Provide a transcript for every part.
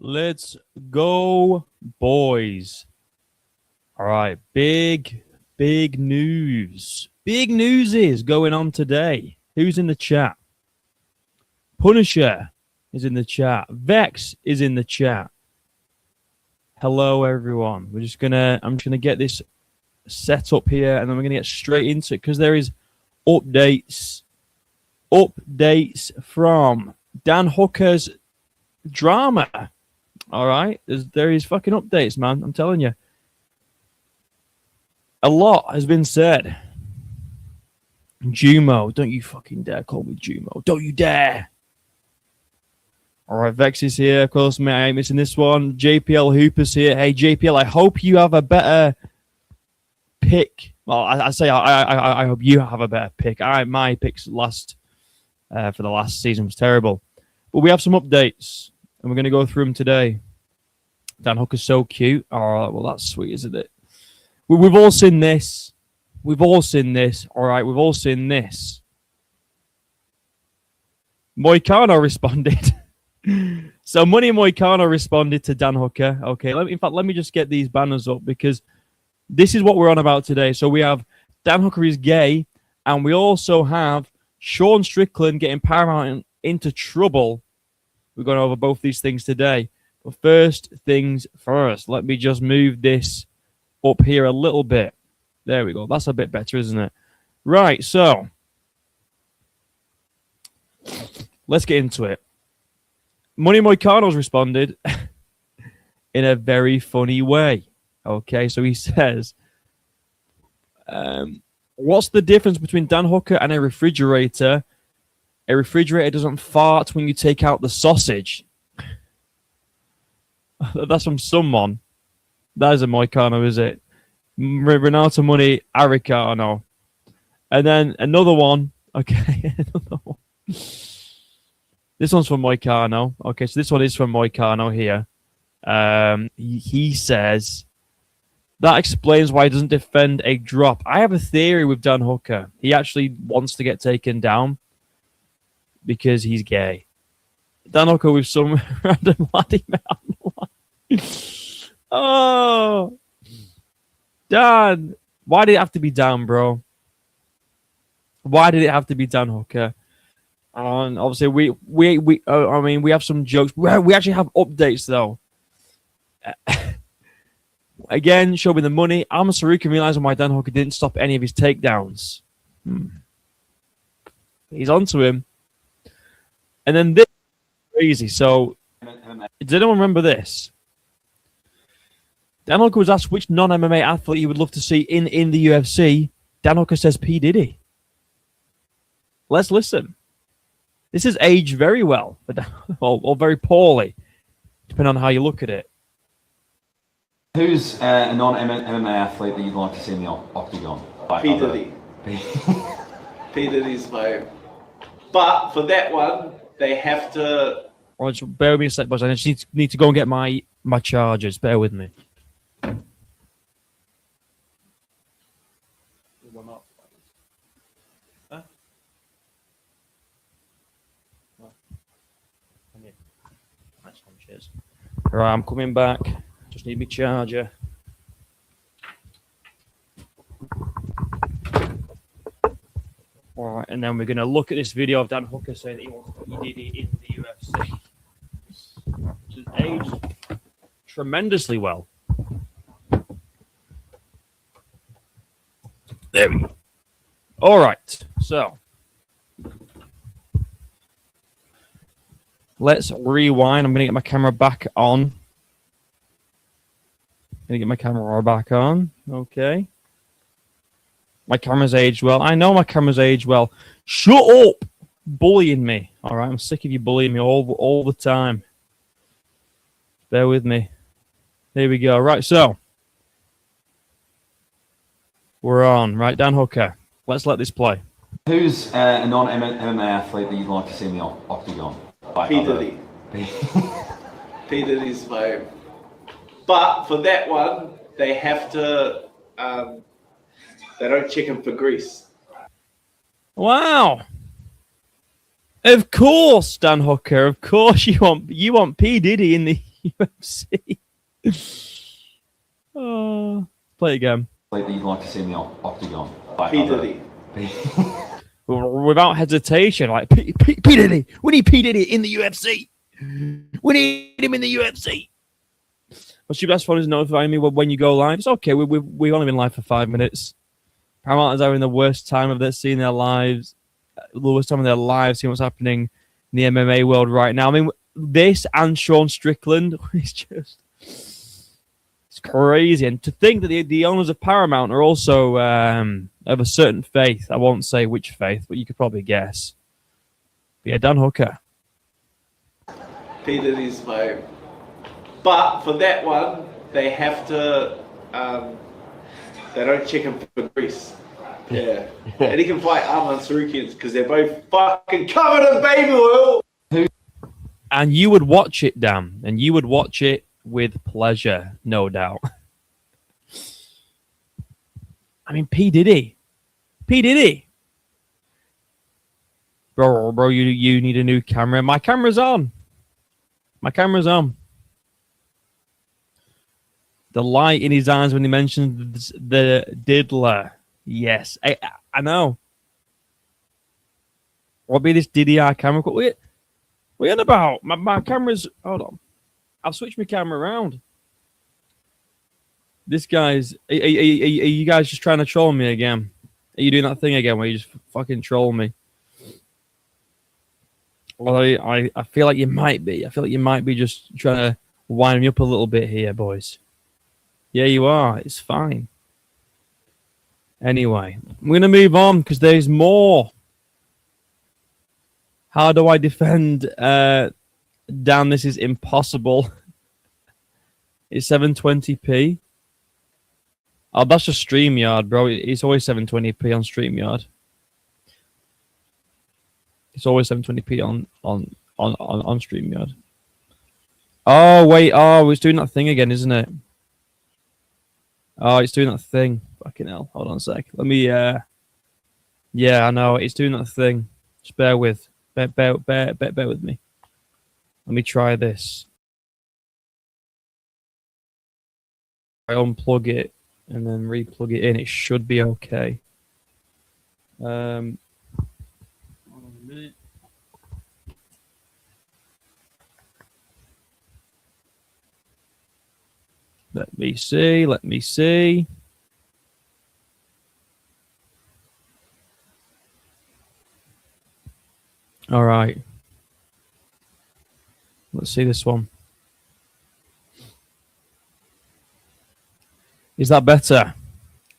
Let's go, boys. All right, big news. Big news is going on today. Who's in the chat? Punisher is in the chat. Vex is in the chat. Hello, everyone. I'm just gonna get this set up here, and then we're gonna get straight into it because there is updates from Dan Hooker's drama. All right, there is fucking updates, man. I'm telling you, a lot has been said. Jumo, don't you fucking dare call me Jumo. Don't you dare. All right, Vex is here. Of course, mate, I ain't missing this one. JPL Hooper's here. Hey, JPL, I hope you have a better pick. Well, I hope you have a better pick. My picks for the last season was terrible. But we have some updates, and we're going to go through them today. Dan Hooker's so cute. Oh, well, that's sweet, isn't it? We've all seen this. We've all seen this. All right, we've all seen this. Moicano responded. So Money Moicano responded to Dan Hooker. Okay, let me just get these banners up because this is what we're on about today. So we have Dan Hooker is gay, and we also have Sean Strickland getting Paramount into trouble. We're going over both these things today. But first things first, let me just move this up here a little bit. There we go. That's a bit better, isn't it? Right, so let's get into it. Money Moicano's responded in a very funny way. Okay, so he says, what's the difference between Dan Hooker and a refrigerator? A refrigerator doesn't fart when you take out the sausage. That's from someone. That is a Moicano, is it? Renato Money, Aricano. And then another one. Okay, another one. This one's from Moicano. Okay, so this one is from Moicano here. He says, that explains why he doesn't defend a drop. I have a theory with Dan Hooker. He actually wants to get taken down because he's gay. Dan Hooker with some random laddie man. Oh, Dan. Why did it have to be Dan, bro? Why did it have to be Dan Hooker? And obviously, we have some jokes. We actually have updates, though. Again, show me the money. Alma Sarukin realizing why Dan Hooker didn't stop any of his takedowns. He's onto him. And then this is crazy. So, does anyone remember this? Dan Hooker was asked which non-MMA athlete he would love to see in the UFC. Dan Hooker says P. Diddy. Let's listen. This is aged very well, or very poorly, depending on how you look at it. Who's a non-MMA athlete that you'd like to see in the octagon? P. Diddy. P. Diddy's my... But for that one, they have to... All right, so bear with me a sec, boys. I just need to go and get my chargers. Bear with me. Right, I'm coming back. Just need my charger. All right, and then we're going to look at this video of Dan Hooker saying that he wants to put Diddy in the UFC. Which has aged tremendously well. There we go. All right, so let's rewind. I'm going to get my camera back on. Okay. My camera's aged well. I know my camera's aged well. Shut up! Bullying me. All right, I'm sick of you bullying me all the time. Bear with me. Here we go. Right, so we're on. Right, Dan Hooker. Let's let this play. Who's a non-MMA athlete that you'd like to see in the octagon? P. Diddy. P. Diddy's my... But for that one, they have to... they don't check him for grease. Wow. Of course, Dan Hooker. Of course you want P. Diddy in the UFC. Oh, play it again. Athlete that you'd like to see in the octagon. P Diddy. Without hesitation, like P Diddy. We need P Diddy in the UFC. We need him in the UFC. What's your best fun is notifying me when you go live. It's okay. We've only been live for 5 minutes. Paramount is having the worst time of seeing their lives, the worst time of their lives, seeing what's happening in the MMA world right now. I mean, this and Sean Strickland is just, it's crazy. And to think that the owners of Paramount are also of a certain faith. I won't say which faith, but you could probably guess. But yeah, Dan Hooker. P Diddy's my. But for that one, they have to. They don't check him for grease. Yeah. And he can fight Arman Sarukians because they're both fucking covered in baby oil. And you would watch it, Dan. And you would watch it with pleasure, no doubt. I mean, P Diddy. Bro, you need a new camera. My camera's on. The light in his eyes when he mentioned the diddler. Yes, I know. What'll be this DDR camera? What are you on about? My camera's... Hold on. I've switched my camera around. This guy's... Are you guys just trying to troll me again? Are you doing that thing again where you just fucking troll me? Well, I feel like you might be. I feel like you might be just trying to wind me up a little bit here, boys. Yeah, you are. It's fine. Anyway, I'm going to move on because there's more. How do I defend Dan? This is impossible. It's 720p. Oh, that's just StreamYard, bro. It's always 720p on StreamYard. It's always 720p on StreamYard. Oh, wait. Oh, it's doing that thing again, isn't it? Oh, it's doing that thing. Fucking hell. Hold on a sec. Let me... Yeah, I know. It's doing that thing. Just bear with me. Let me try this. I unplug it and then replug it in. It should be okay. Hold on a minute. Let me see. All right. Let's see this one. Is that better?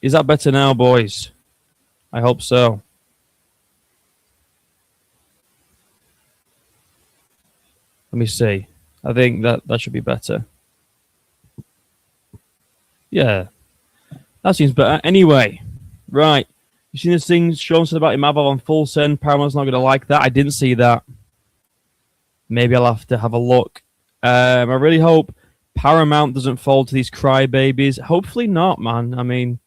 Is that better now, boys? I hope so. Let me see. I think that should be better. Yeah. That seems better. Anyway, right. You seen this thing Sean said about Imavov on full send? Paramount's not going to like that. I didn't see that. Maybe I'll have to have a look. I really hope Paramount doesn't fall to these crybabies. Hopefully not, man. I mean,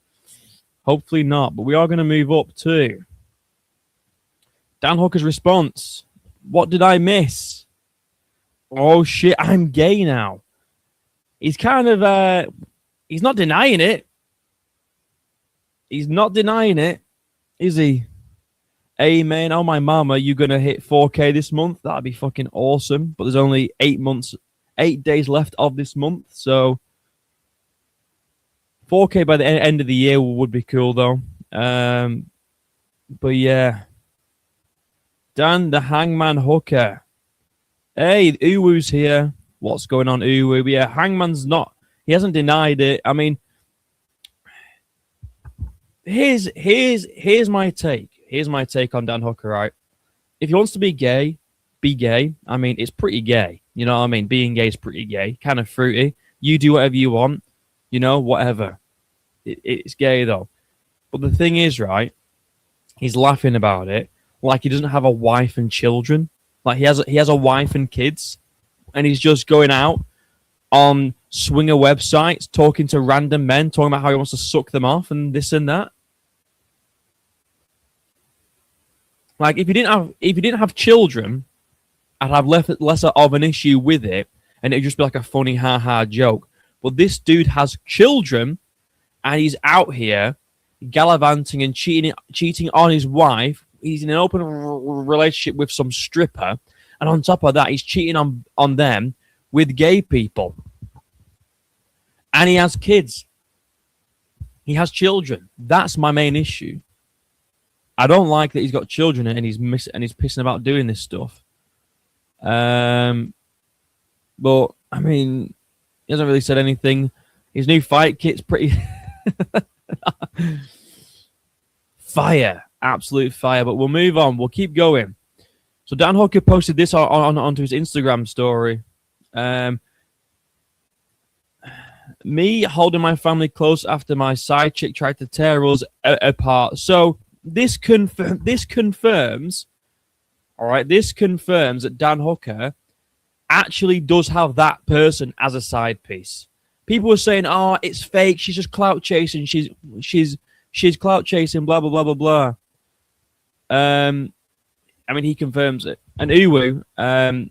hopefully not. But we are going to move up too. Dan Hooker's response. What did I miss? Oh, shit. I'm gay now. He's kind of... he's not denying it. He's not denying it, is he? Hey, man, oh, my mama, you going to hit 4K this month? That'd be fucking awesome. But there's only 8 days left of this month. So 4K by the end of the year would be cool, though. But, yeah. Dan the Hangman Hooker. Hey, Uwu's here. What's going on, Uwu? Yeah, Hangman's not... He hasn't denied it. I mean, here's my take. Here's my take on Dan Hooker, right? If he wants to be gay, be gay. I mean, it's pretty gay. You know what I mean? Being gay is pretty gay. Kind of fruity. You do whatever you want. You know, whatever. It's gay, though. But the thing is, right, he's laughing about it like he doesn't have a wife and children. Like he has a wife and kids. And he's just going out on swinger websites, talking to random men, talking about how he wants to suck them off and this and that. Like if you didn't have children, I'd have less of an issue with it. and it'd just be like a funny ha-ha joke. But this dude has children, and he's out here gallivanting and cheating on his wife. He's in an open relationship with some stripper, and on top of that, he's cheating on them with gay people. And he has kids. He has children. That's my main issue. I don't like that he's got children and he's pissing about doing this stuff. But I mean, he hasn't really said anything. His new fight kit's pretty fire, absolute fire. But we'll move on. We'll keep going. So Dan Hooker posted this onto his Instagram story. Me holding my family close after my side chick tried to tear us apart. So this confirms, all right, this confirms that Dan Hooker actually does have that person as a side piece. People were saying, "Oh, it's fake. She's just clout chasing. She's clout chasing." Blah blah blah blah blah. I mean, he confirms it. And Uwu,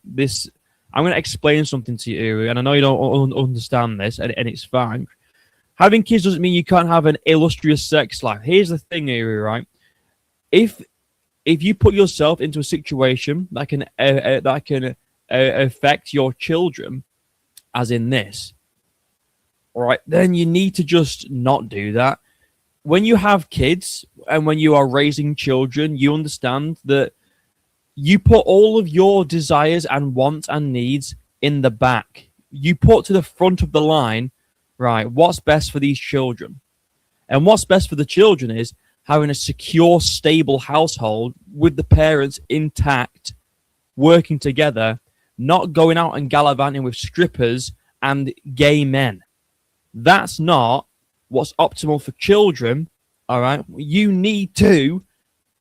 this. I'm going to explain something to you, and I know you don't understand this, and it's fine. Having kids doesn't mean you can't have an illustrious sex life. Here's the thing, Uwu, right? If you put yourself into a situation that can affect your children, as in this, all right, then you need to just not do that. When you have kids and when you are raising children, you understand that you put all of your desires and wants and needs in the back. You put to the front of the line, right, what's best for these children. And what's best for the children is having a secure, stable household with the parents intact, working together, not going out and gallivanting with strippers and gay men. That's not what's optimal for children, all right? You need to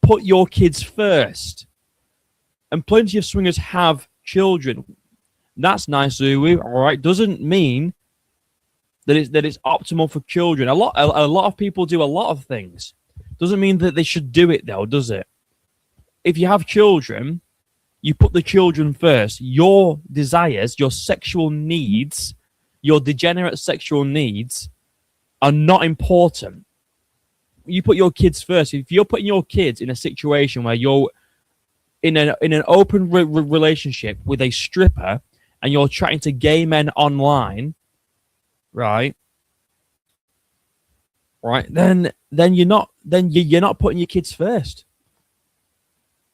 put your kids first. And plenty of swingers have children. That's nice, Uwu, all right? Doesn't mean that it's optimal for children. A lot of people do a lot of things. Doesn't mean that they should do it, though, does it? If you have children, you put the children first. Your desires, your sexual needs, your degenerate sexual needs are not important. You put your kids first. If you're putting your kids in a situation where you're in an open relationship with a stripper and you're chatting to gay men online, right? Then you're not putting your kids first.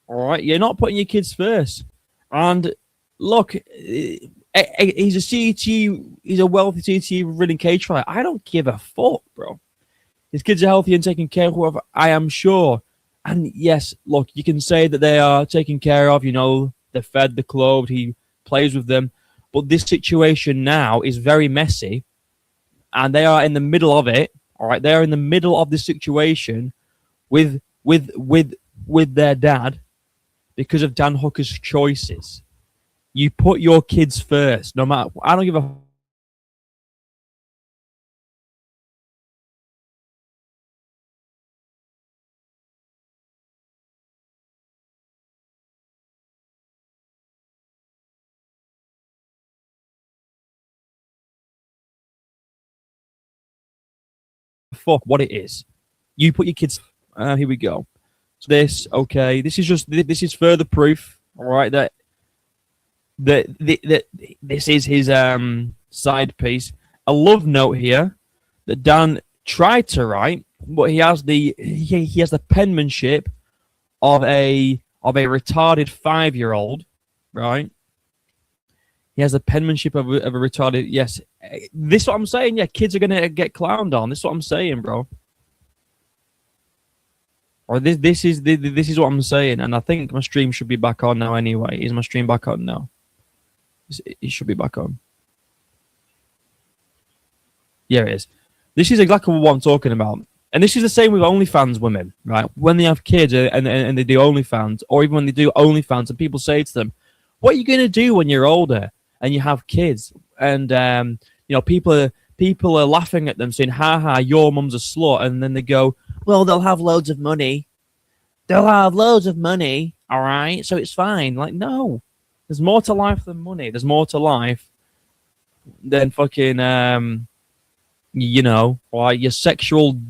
All right, you're not putting your kids first. And look, he's a wealthy CT running cage fighter. I don't give a fuck, bro. His kids are healthy and taken care of, I am sure. And yes, look, you can say that they are taken care of, they're fed, they're clothed, he plays with them. But this situation now is very messy. And they are in the middle of it. All right, they are in the middle of this situation with their dad because of Dan Hooker's choices. You put your kids first, no matter. I don't give a fuck what it is. You put your kids. Here we go. So this is further proof. All right, that this is his side piece. A love note here that Dan tried to write, but he has the penmanship of a retarded 5-year-old, right? He has the penmanship of a retarded. Yes, this is what I'm saying. Yeah, kids are gonna get clowned on. This is what I'm saying, bro. Or this is what I'm saying, and I think my stream should be back on now. Anyway, is my stream back on now? It should be back on. Yeah, it is. This is exactly what I'm talking about, and this is the same with OnlyFans women, right? When they have kids and they do OnlyFans, or even when they do OnlyFans, and people say to them, "What are you gonna do when you're older and you have kids?" And people are laughing at them, saying, "Ha ha, your mum's a slut," and then they go, "Well, they'll have loads of money. They'll have loads of money, all right? So it's fine." Like, no. There's more to life than money. There's more to life fucking you know, like your sexual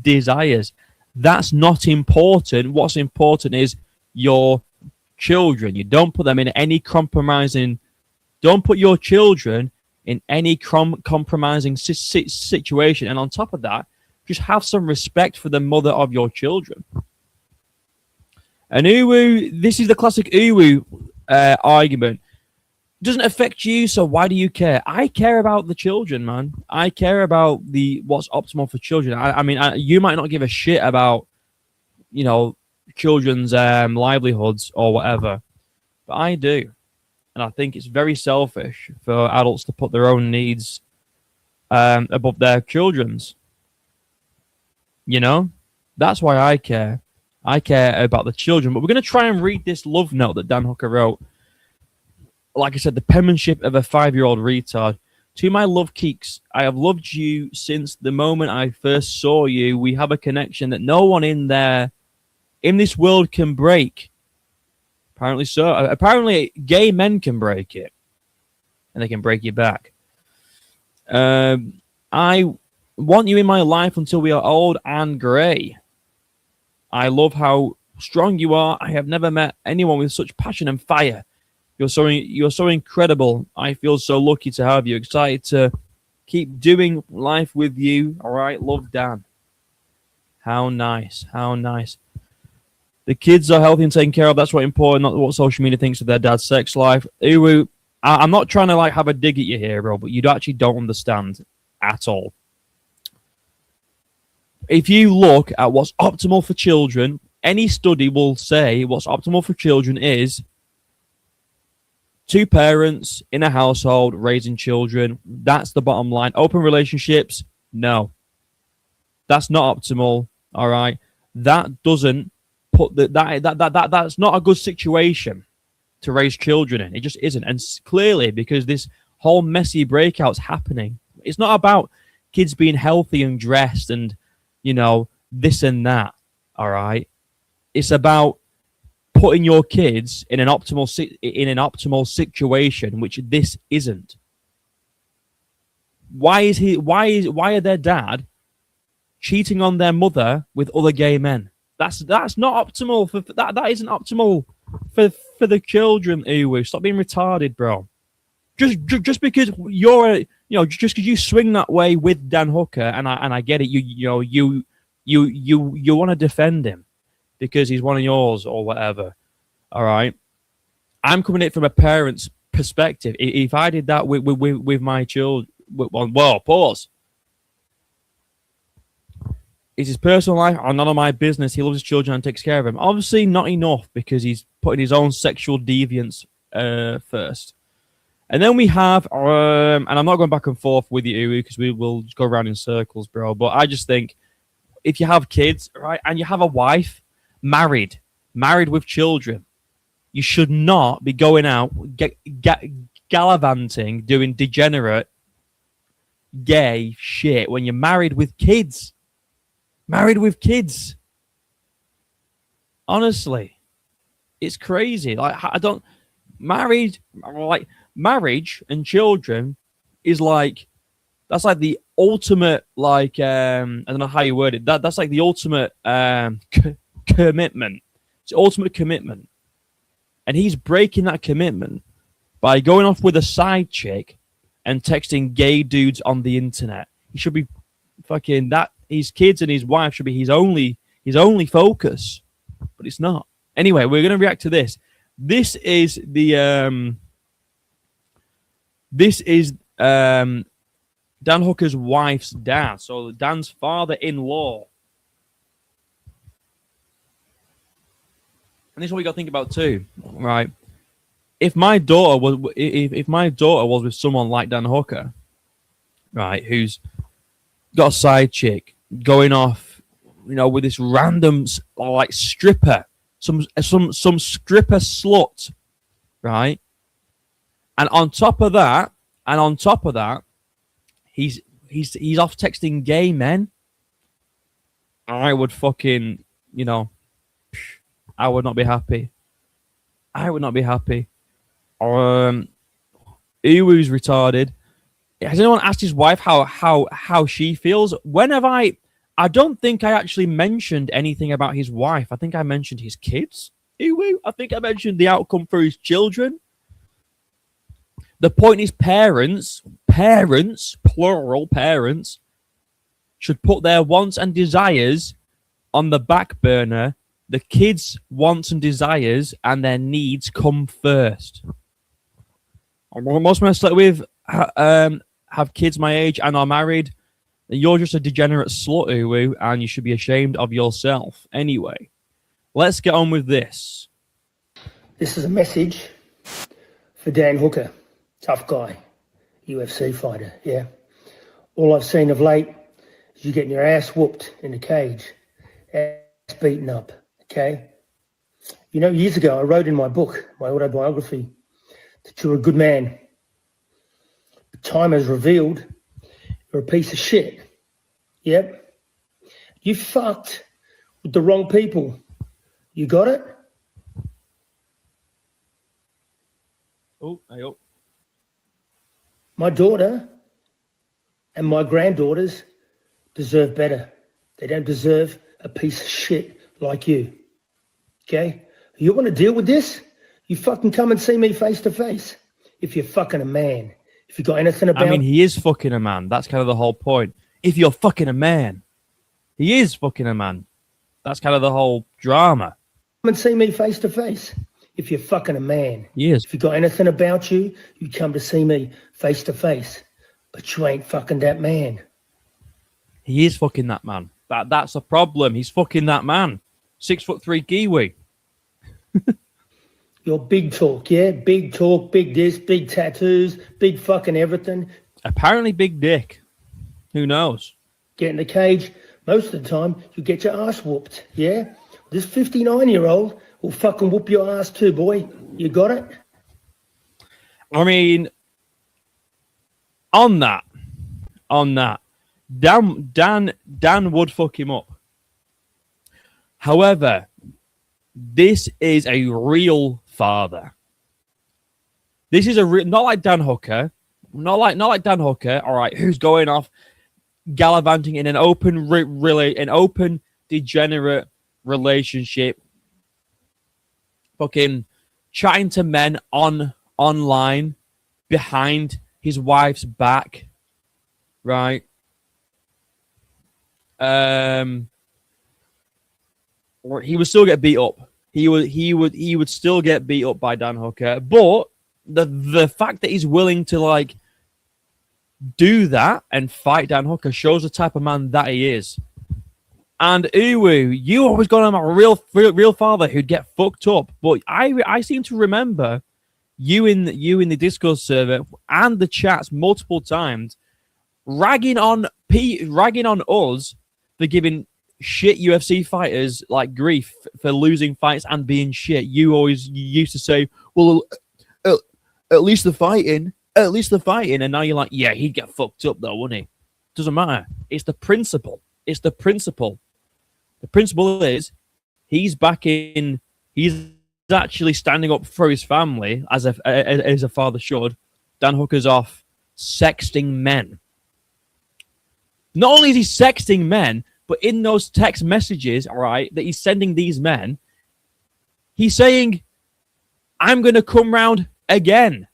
desires. That's not important. What's important is your children. You don't put them in any compromising. Don't put your children in any compromising situation. And on top of that, just have some respect for the mother of your children. And uwu, this is the classic uwu argument. Doesn't affect you, so why do you care? I care about the children, man. I care about what's optimal for children. I mean, you might not give a shit about, you know, children's livelihoods or whatever, but I do. And I think it's very selfish for adults to put their own needs above their children's. You know? That's why I care. I care about the children. But we're going to try and read this love note that Dan Hooker wrote. Like I said, the penmanship of a 5-year-old retard. To my love keeks, I have loved you since the moment I first saw you. We have a connection that no one in this world can break. Apparently so. Apparently, gay men can break it. And they can break you back. I want you in my life until we are old and grey. I love how strong you are. I have never met anyone with such passion and fire. You're so incredible. I feel so lucky to have you. Excited to keep doing life with you. All right, love, Dan. How nice. How nice. The kids are healthy and taken care of. That's what's important, not what social media thinks of their dad's sex life. Uwu, I'm not trying to like have a dig at you here, bro, but you actually don't understand at all. If you look at what's optimal for children, any study will say what's optimal for children is 2 parents in a household raising children. That's the bottom line. Open relationships, no. That's not optimal. All right. That doesn't put that's not a good situation to raise children in. It just isn't. And clearly, because this whole messy breakout's happening, it's not about kids being healthy and dressed and, you know, this and that. All right. It's about putting your kids in an optimal situation, which this isn't. Why are their dad cheating on their mother with other gay men? That's not optimal for that isn't optimal for the children. Uwu, stop being retarded, bro. Just because you're just because you swing that way with Dan Hooker, and I get it, you want to defend him because he's one of yours or whatever. All right. I'm coming at it from a parent's perspective. If I did that with my children, well, pause. It's his personal life. I'm none of my business. He loves his children and takes care of them. Obviously, not enough because he's putting his own sexual deviance first. And then we have, and I'm not going back and forth with you, Uwu, because we will just go around in circles, bro. But I just think if you have kids, right, and you have a wife, married with children, you should not be going out, gallivanting, doing degenerate, gay shit when you're married with kids. Married with kids. Honestly, it's crazy. Like, marriage and children is like, that's like the ultimate, like, I don't know how you word it. That's like the ultimate commitment. It's the ultimate commitment. And he's breaking that commitment by going off with a side chick and texting gay dudes on the internet. He should be fucking that. His kids and his wife should be his only focus, but it's not. Anyway, we're going to react to this. This is Dan Hooker's wife's dad, so Dan's father-in-law. And this is what we got to think about too, right? If my daughter was with someone like Dan Hooker, right, who's got a side chick going off, you know, with this random like stripper, some stripper slut, right? And on top of that, he's off texting gay men. I would fucking, you know, I would not be happy. I would not be happy. Uwu's retarded. Has anyone asked his wife how she feels? When have I don't think I actually mentioned anything about his wife. I think I mentioned his kids. Uwu. I think I mentioned the outcome for his children. The point is parents, plural parents, should put their wants and desires on the back burner. The kids' wants and desires and their needs come first. Most men I slept with have kids my age and are married. You're just a degenerate slut, Uwu, and you should be ashamed of yourself. Anyway, let's get on with this. This is a message for Dan Hooker, tough guy, UFC fighter, yeah. All I've seen of late is you getting your ass whooped in the cage, ass beaten up, okay? You know, years ago, I wrote in my book, my autobiography, that you're a good man. But time has revealed you're a piece of shit. Yep. You fucked with the wrong people. You got it? Oh, I hope. My daughter and my granddaughters deserve better. They don't deserve a piece of shit like you. Okay? You want to deal with this? You fucking come and see me face to face. If you're fucking a man. If you got anything about... I mean, he is fucking a man. That's kind of the whole point. If you're fucking a man. He is fucking a man. That's kind of the whole drama. Come and see me face to face. If you're fucking a man. He is. If you got anything about you, you come to see me face to face. But you ain't fucking that man. He is fucking that man. That's a problem. He's fucking that man. 6'3" Kiwi. You're big talk, yeah? Big talk, big this, big tattoos, big fucking everything. Apparently big dick. Who knows? Get in the cage. Most of the time, you get your ass whooped, yeah? This 59-year-old will fucking whoop your ass too, boy. You got it? I mean, on that, Dan would fuck him up. However, this is a real father. This is not like Dan Hooker, not like Dan Hooker. All right, who's going off gallivanting in an open degenerate relationship, fucking chatting to men online behind his wife's back, right? He would still get beat up. He would still get beat up by Dan Hooker. But the fact that he's willing to like do that and fight Dan Hooker shows the type of man that he is. And Uwu, you always got him a real father who'd get fucked up. But I seem to remember you in the Discord server and the chats multiple times ragging on us for giving shit UFC fighters like grief for losing fights and being shit. You used to say, well, at least the fighting, and now you're like, yeah, he'd get fucked up though, wouldn't he? Doesn't matter. It's the principle. The principle is he's actually standing up for his family as a father should. Dan Hooker's off sexting men. Not only is he sexting men, but in those text messages, all right, that he's sending these men, he's saying, I'm going to come round again.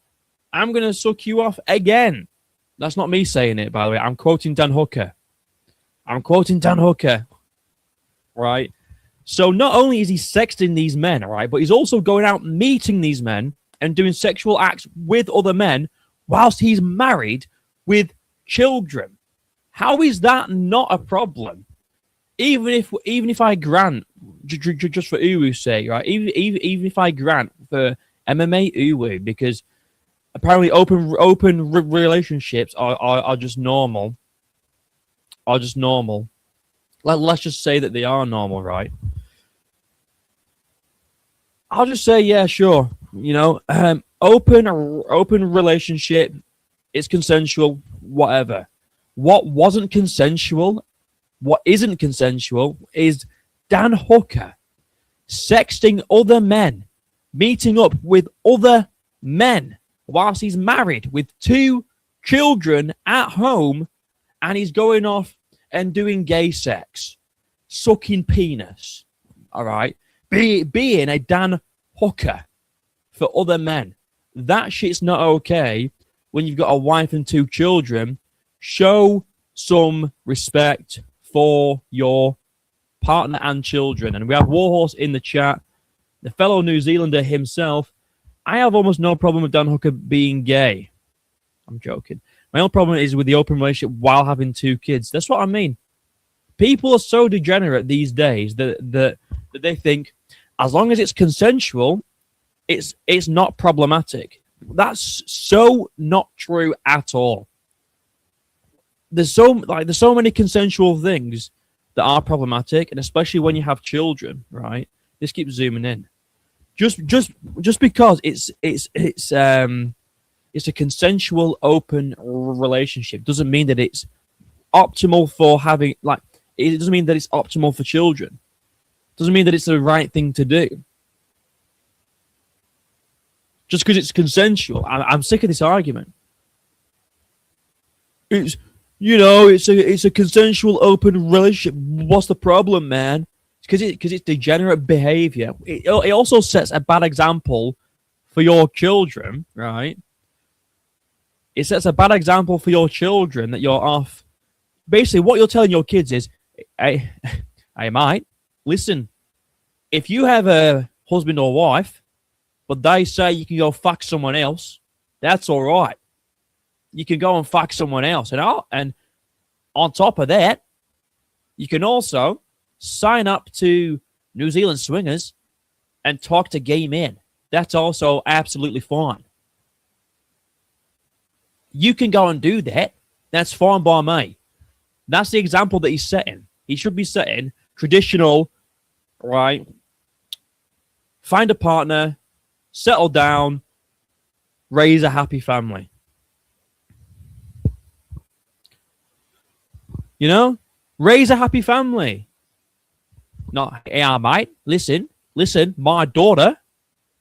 I'm going to suck you off again. That's not me saying it, by the way. I'm quoting Dan Hooker. Right? So not only is he sexting these men, all right, but he's also going out meeting these men and doing sexual acts with other men whilst he's married with children. How is that not a problem? Even if I grant, just for Uwu's sake, right? Even if I grant for MMA Uwu, because apparently open relationships are just normal. Let's just say that they are normal, right? I'll just say, yeah, sure. You know, open relationship, it's consensual, whatever. What wasn't consensual, what isn't consensual is Dan Hooker sexting other men, meeting up with other men whilst he's married with 2 children at home, and he's going off and doing gay sex, sucking penis, all right? Being a Dan Hooker for other men. That shit's not okay when you've got a wife and 2 children. Show some respect for your partner and children. And we have Warhorse in the chat, the fellow New Zealander himself. I have almost no problem with Dan Hooker being gay. I'm joking. My only problem is with the open relationship while having 2 kids. That's what I mean. People are so degenerate these days that they think as long as it's consensual, it's not problematic. That's so not true at all. There's so many consensual things that are problematic, and especially when you have children, right? This keeps zooming in. Just because it's a consensual open relationship doesn't mean that it's optimal for having, like, it doesn't mean that it's optimal for children. Doesn't mean that it's the right thing to do. Just because it's consensual. I'm sick of this argument. It's a consensual open relationship. What's the problem, man? Because it's degenerate behavior. It also sets a bad example for your children, right? It sets a bad example for your children that you're off. Basically, what you're telling your kids is, hey, mate, listen, if you have a husband or wife, but they say you can go fuck someone else, that's all right. You can go and fuck someone else. And on top of that, you can also sign up to New Zealand Swingers and talk to gay men. That's also absolutely fine. You can go and do that. That's fine by me. That's the example that he's setting. He should be setting traditional, right? Find a partner, settle down, raise a happy family. You know? Raise a happy family. Not, yeah, mate, listen, my daughter,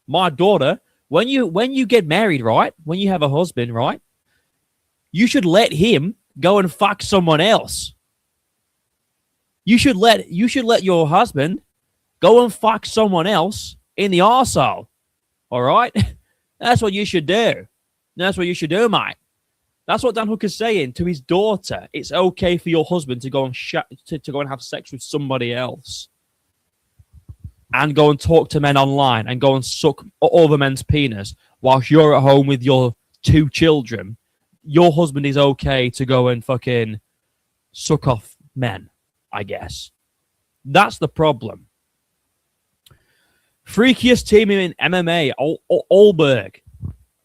when you get married, right? When you have a husband, right? You should let him go and fuck someone else. You should let your husband go and fuck someone else in the arsehole. All right? That's what you should do. That's what you should do, mate. That's what Dan Hooker's saying to his daughter. It's okay for your husband to go and to go and have sex with somebody else, and go and talk to men online, and go and suck other men's penis whilst you're at home with your 2 children. Your husband is okay to go and fucking suck off men, I guess. That's the problem. Freakiest team in MMA, Olberg.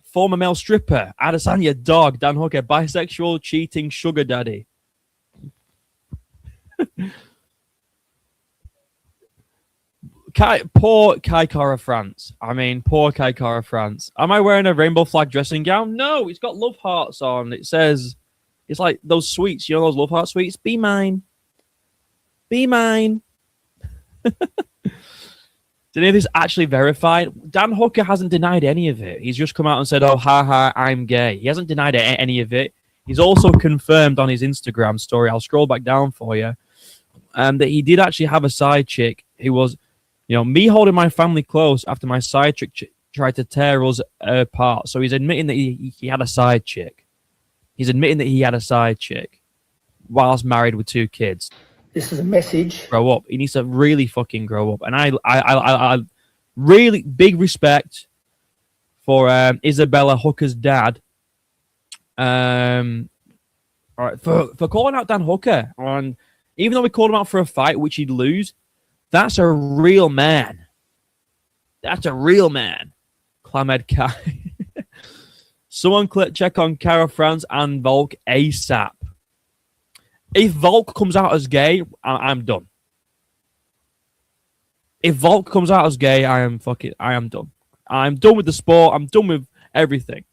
Former male stripper, Adesanya dog, Dan Hooker, bisexual, cheating, sugar daddy. Poor Kai Kara France. I mean, poor Kai Kara France. Am I wearing a rainbow flag dressing gown? No, it's got love hearts on. It says, it's like those sweets, you know, those love heart sweets? Be mine. Be mine. Did any of this actually verified? Dan Hooker hasn't denied any of it. He's just come out and said, oh, ha, I'm gay. He hasn't denied any of it. He's also confirmed on his Instagram story, I'll scroll back down for you, that he did actually have a side chick who was, you know, me holding my family close after my side chick tried to tear us apart. So he's admitting that he had a side chick. He's admitting that he had a side chick whilst married with 2 kids. This is a message. Grow up. He needs to really fucking grow up. And I really big respect for Isabella Hooker's dad. All right, for calling out Dan Hooker. And even though we called him out for a fight which he'd lose, that's a real man. That's a real man. Clamed Kai. Someone check on Cara France and Volk ASAP. If Volk comes out as gay, I'm done. If Volk comes out as gay, I am done. I'm done with the sport. I'm done with everything.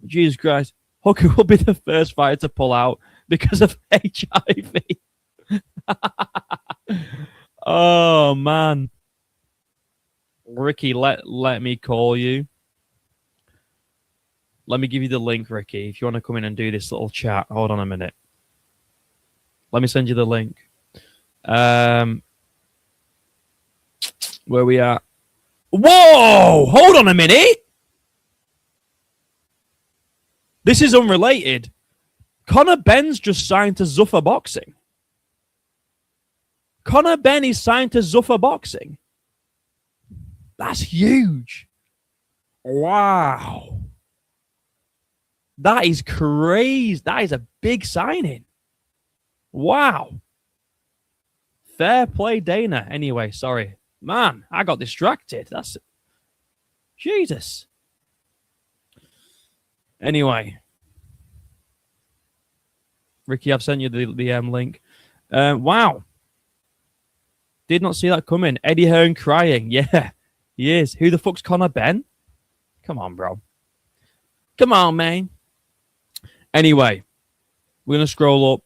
Jesus Christ. Hooker will be the first fighter to pull out because of HIV. Oh, man. Ricky, let me call you. Let me give you the link, Ricky, if you want to come in and do this little chat. Hold on a minute. Let me send you the link. Where we at? Whoa! Hold on a minute. This is unrelated. Conor Benn's just signed to Zuffa Boxing. Conor Benn is signed to Zuffa Boxing. That's huge. Wow. That is crazy. That is a big signing. Wow. Fair play, Dana. Anyway, sorry. Man, I got distracted. That's... Jesus. Anyway. Ricky, I've sent you the link. Wow. Did not see that coming. Eddie Hearn crying. Yeah, he is. Who the fuck's Conor Benn? Come on, bro. Come on, man. Anyway, we're going to scroll up.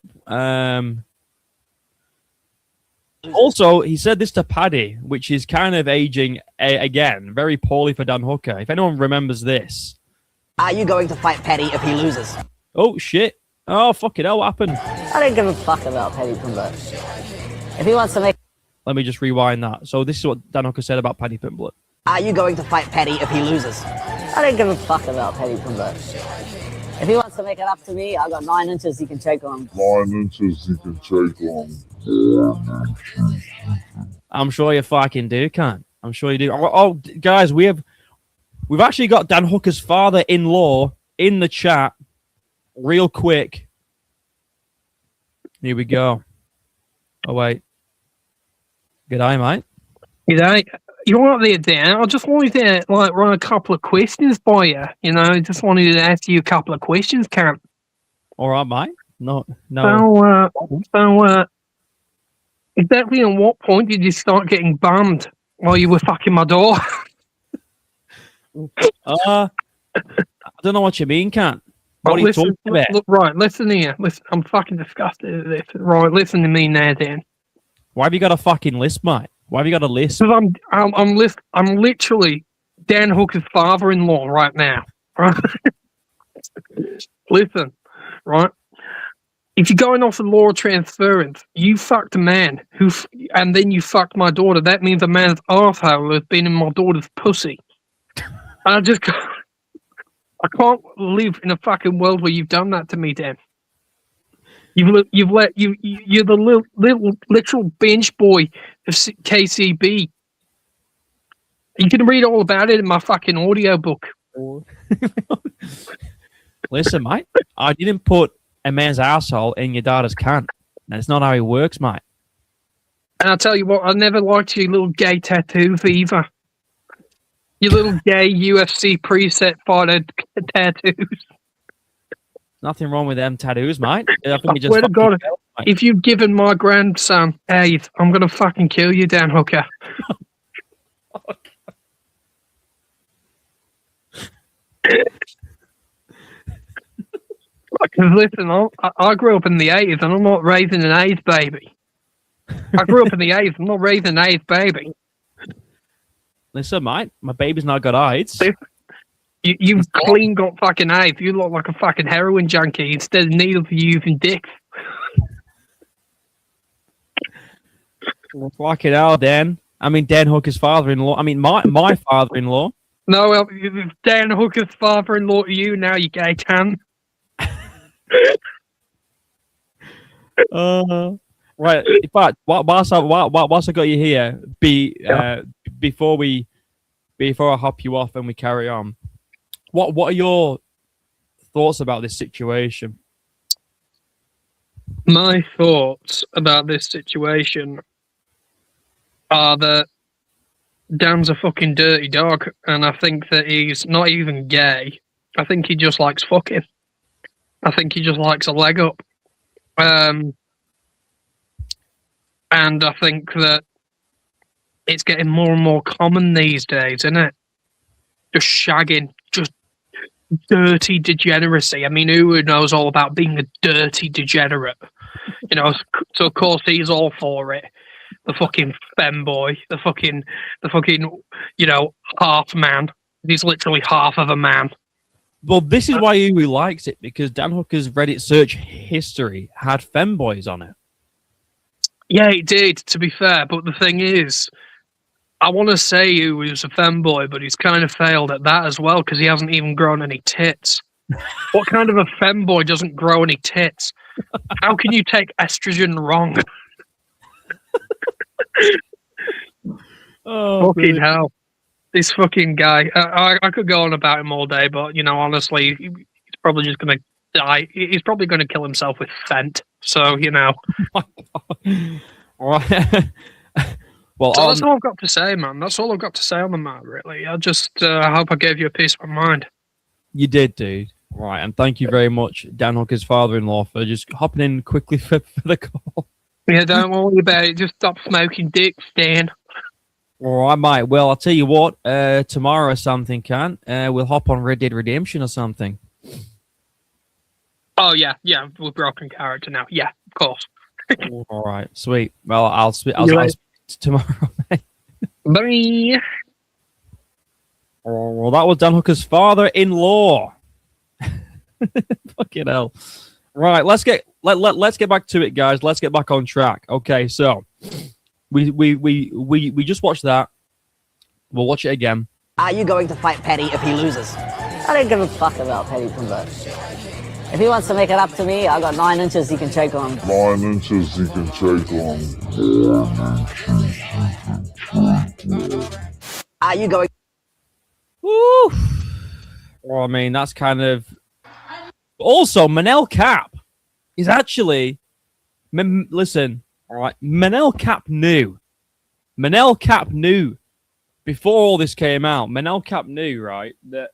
Also, he said this to Paddy, which is kind of aging, again, very poorly for Dan Hooker. If anyone remembers this. Are you going to fight Paddy if he loses? Oh, shit. Oh, fuck it. What happened? I don't give a fuck about Paddy Pimblett. If he wants to make... Let me just rewind that. So this is what Dan Hooker said about Paddy Pimblett. Are you going to fight Paddy if he loses? I don't give a fuck about Paddy Pimblett. If he wants to make it up to me, I've got 9 inches he can take on. 9 inches he can take on. I'm sure you fucking do, can't? I'm sure you do. Oh, guys, we've actually got Dan Hooker's father-in-law in the chat. Real quick. Here we go. Oh, wait. G'day, mate. G'day. You want there, Dan? I just wanted to run a couple of questions by you. You know, just wanted to ask you a couple of questions, Cam. All right, mate. No. So, exactly on what point did you start getting bummed while you were fucking my door? I don't know what you mean, Cam. What are you talking about? Look, right, listen here. Listen, I'm fucking disgusted at this. Right, listen to me now, Dan. Why have you got a fucking list, mate? Why have you got a list? Because I'm literally Dan Hooker's father-in-law right now. Right? Listen, right? If you're going off the law of transference, you fucked a man and then you fucked my daughter. That means a man's arsehole has been in my daughter's pussy. I can't live in a fucking world where you've done that to me, Dan. You're the literal bench boy of KCB. You can read all about it in my fucking audio book. Listen, mate, I didn't put a man's arsehole in your daughter's cunt. That's not how it works, mate. And I'll tell you what, I never liked your little gay tattoos either. Your little gay UFC preset fighter tattoos. Nothing wrong with them tattoos, mate. I think swear to God, if you've given my grandson AIDS, I'm going to fucking kill you, Dan Hooker. Listen, I grew up in the 80s and I'm not raising an AIDS baby. I grew up in the 80s, I'm not raising an AIDS baby. Listen, mate, my baby's not got AIDS. You've clean got fucking AIDS. You look like a fucking heroin junkie instead of needles for using dicks. Fucking hell, Dan. I mean, Dan Hooker's father-in-law. I mean, my father-in-law. No, well, it's Dan Hooker's father-in-law to you now, you gay cunt. Right. In fact, whilst I got you here, before I hop you off and we carry on, what are your thoughts about this situation? My thoughts about this situation are that Dan's a fucking dirty dog, and I think that he's not even gay. I think he just likes fucking. I think he just likes a leg up. And I think that it's getting more and more common these days, isn't it? Just shagging, just dirty degeneracy. I mean, who knows all about being a dirty degenerate? You know, so of course he's all for it. The fucking femboy, the fucking, you know, half man. He's literally half of a man. Well, this is why he likes it, because Dan Hooker's Reddit search history had femboys on it. Yeah, it did, to be fair. But the thing is, I want to say he was a femboy, but he's kind of failed at that as well because he hasn't even grown any tits. What kind of a femboy doesn't grow any tits? How can you take estrogen wrong? Oh, fucking hell. This fucking guy. I could go on about him all day, but, honestly, he's probably just going to die. He's probably going to kill himself with Fent. So, Right. Well, so that's all I've got to say, man. That's all I've got to say on the matter, really. I just hope I gave you a piece of my mind. You did, dude. Right, and thank you very much, Dan Hooker's father-in-law, for just hopping in quickly for the call. Yeah, don't worry about it. Just stop smoking dick, Stan. All right, mate. Well, I'll tell you what. Tomorrow or something, we'll hop on Red Dead Redemption or something. Oh, yeah. With broken character now. Yeah, of course. All right, sweet. Well, I'll speak tomorrow, mate. Bye. Well, that was Dan Hooker's father-in-law. Fucking hell. Right, let's get back to it, guys. Let's get back on track. Okay, so we just watched that. We'll watch it again. Are you going to fight Paddy if he loses? I don't give a fuck about Paddy Pimblett. If he wants to make it up to me, I got 9 inches he can shake on. 9 inches he can shake on. Are you going? Woo! Well, I mean, that's kind of... Also, Manel Cap is actually... Listen, all right, Manel Cap knew. Before all this came out, Manel Cap knew, right, that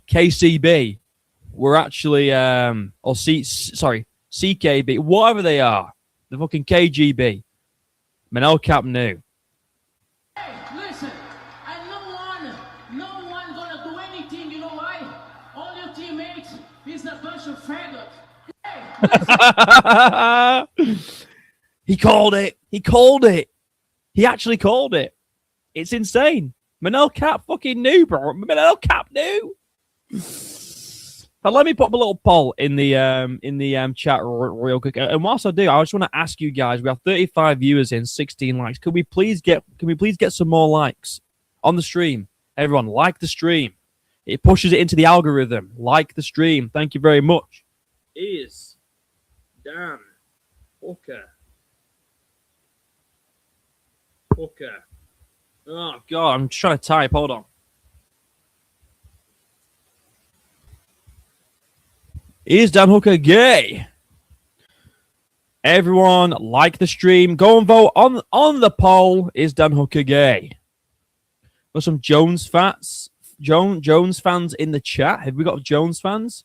KCB were actually, CKB, whatever they are, the fucking KGB. Manel Cap knew. Hey, listen, and no one gonna do anything, you know why? All your teammates is a bunch of faggots. Hey, He called it. He actually called it. It's insane. Manel Cap fucking knew, bro. Manel Cap knew. Now, let me put up a little poll in the chat real quick. And whilst I do, I just want to ask you guys. We have 35 viewers in, 16 likes. Can we please get some more likes on the stream? Everyone, like the stream. It pushes it into the algorithm. Like the stream. Thank you very much. Is Dan Hooker. Oh God, I'm trying to type. Hold on. Is Dan Hooker gay? Everyone, like the stream. Go and vote on the poll. Is Dan Hooker gay? Got some Jones fans in the chat. Have we got Jones fans?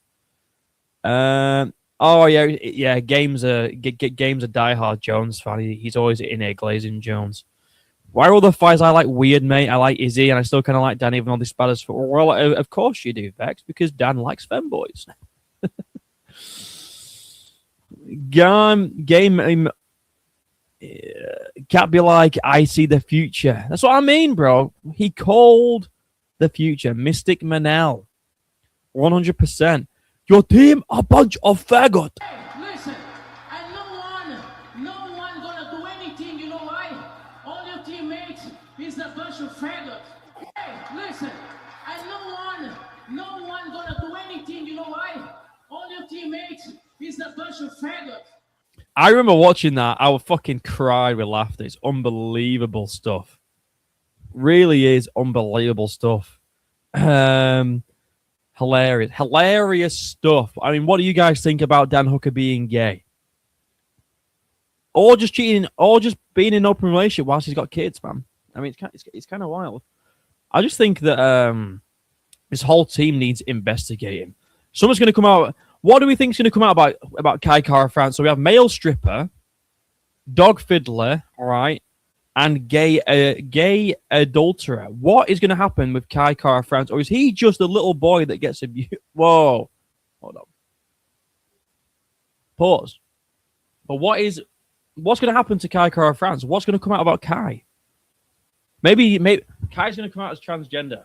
Oh yeah. Game's a diehard Jones fan. He's always in here glazing Jones. Why are all the fights I like weird, mate? I like Izzy, and I still kind of like Dan, even though this batters for. Well, of course you do, Vex, because Dan likes femboys. Game can't be like, I see the future. That's what I mean, bro. He called the future. Mystic Manel. 100%. Your team a bunch of faggot. hey, listen, and no one gonna do anything, you know why? All your teammates is a bunch of faggots. Hey, listen, and no one gonna do anything, you know why? All your teammates is a bunch of faggots. I remember watching that. I would fucking cry with laughter. It's unbelievable stuff. Really is unbelievable stuff. Hilarious stuff. I mean, what do you guys think about Dan Hooker being gay? Or just cheating, or just being in an open relationship whilst he's got kids, man? I mean, it's kind of wild. I just think that this whole team needs investigating. Someone's going to come out. What do we think is going to come out about Kai Kara France? So we have male stripper, dog fiddler, all right, and gay adulterer. What is going to happen with Kai Kara France? Or is he just a little boy that gets abused? Whoa. Hold on. Pause. But what's going to happen to Kai Kara France? What's going to come out about Kai? Maybe Kai's going to come out as transgender.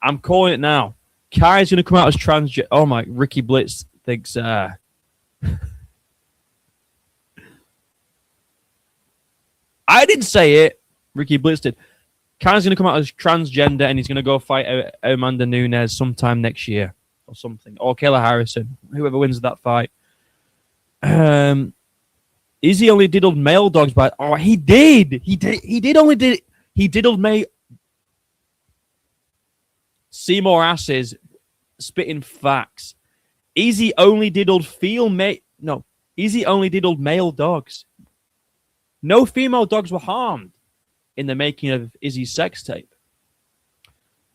I'm calling it now. Kai's going to come out as transgender. Oh my, Ricky Blitz thinks. I didn't say it. Ricky Blitz did. Kai's going to come out as transgender and he's going to go fight Amanda Nunes sometime next year or something. Or Kayla Harrison. Whoever wins that fight. Izzy only diddled male dogs by. Oh, he did. He diddled male. Seymour asses spitting facts. Izzy only diddled Izzy only diddled male dogs. No female dogs were harmed in the making of Izzy's sex tape.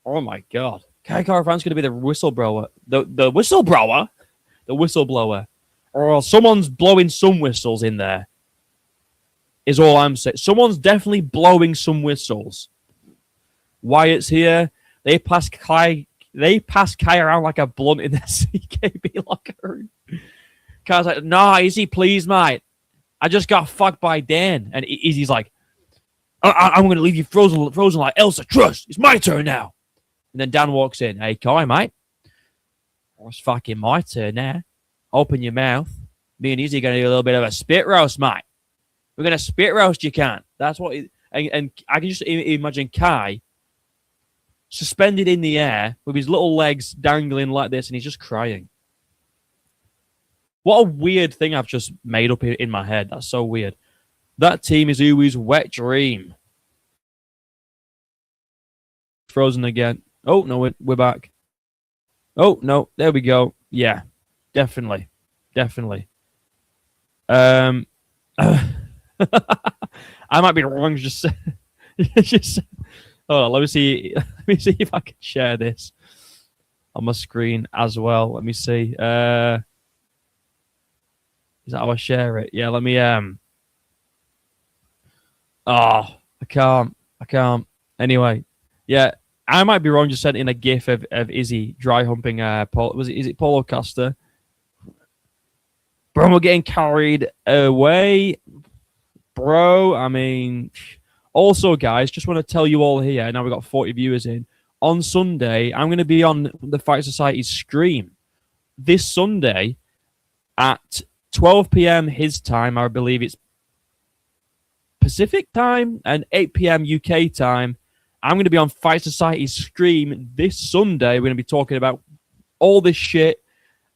Oh my god. Kai Kara-Fran's going to be the whistleblower. The whistleblower. Or someone's blowing some whistles in there. Is all I'm saying. Someone's definitely blowing some whistles. Wyatt's here. They pass Kai around like a blunt in the CKB locker room. Kai's like, nah, Izzy, please, mate. I just got fucked by Dan. And Izzy's like, I'm going to leave you frozen like Elsa. Trust. It's my turn now. And then Dan walks in. Hey, Kai, mate. Oh, it's fucking my turn now. Open your mouth. Me and Izzy are going to do a little bit of a spit roast, mate. We're going to spit roast you, can't. That's what... And I can just imagine Kai suspended in the air with his little legs dangling like this, and he's just crying. What a weird thing I've just made up in my head. That's so weird. That team is Uwi's wet dream. Frozen again. Oh, no, we're back. Oh, no, there we go. Yeah, definitely. I might be wrong. Just hold on, let me see if I can share this on my screen as well. Let me see. Is that how I share it? Yeah, let me I can't. Anyway, yeah, I might be wrong. Just sent in a gif of Izzy dry humping Paul. Is it Paulo Costa? Bro, we're getting carried away. Bro, I mean, also, guys, just want to tell you all here, now we've got 40 viewers in. On Sunday, I'm going to be on the Fight Society's stream. This Sunday at 12 p.m. his time, I believe it's Pacific time, and 8 p.m. UK time. I'm going to be on Fight Society's stream this Sunday. We're going to be talking about all this shit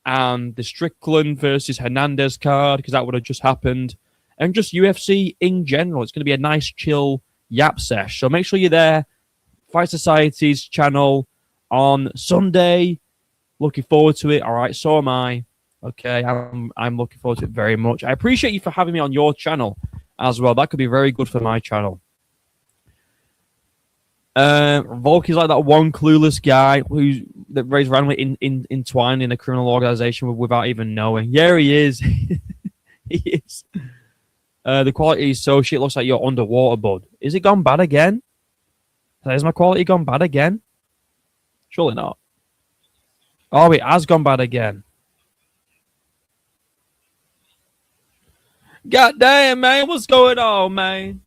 and the Strickland versus Hernandez card, because that would have just happened, and just UFC in general. It's going to be a nice, chill yap sesh. So make sure you're there. Fight Society's channel on Sunday. Looking forward to it. All right, so am I. Okay, I'm looking forward to it very much. I appreciate you for having me on your channel as well. That could be very good for my channel. Volk is like that one clueless guy that raised randomly entwined in a criminal organization without even knowing. Yeah, he is. He is. The quality is so shit. Looks like you're underwater, bud. Is it gone bad again? Has my quality gone bad again? Surely not. Oh, it has gone bad again. God damn, man. What's going on, man?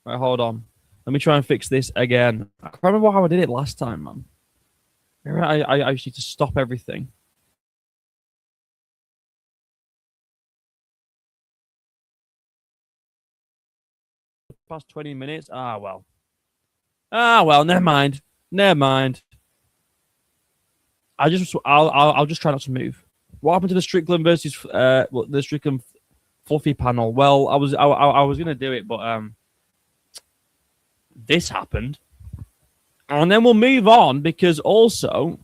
Right, hold on. Let me try and fix this again. I can't remember how I did it last time, man. I just need to stop everything. Past 20 minutes? Well, never mind. I'll just try not to move. What happened to the Strickland versus the Strickland fluffy panel? Well, I was gonna do it, but this happened, and then we'll move on because also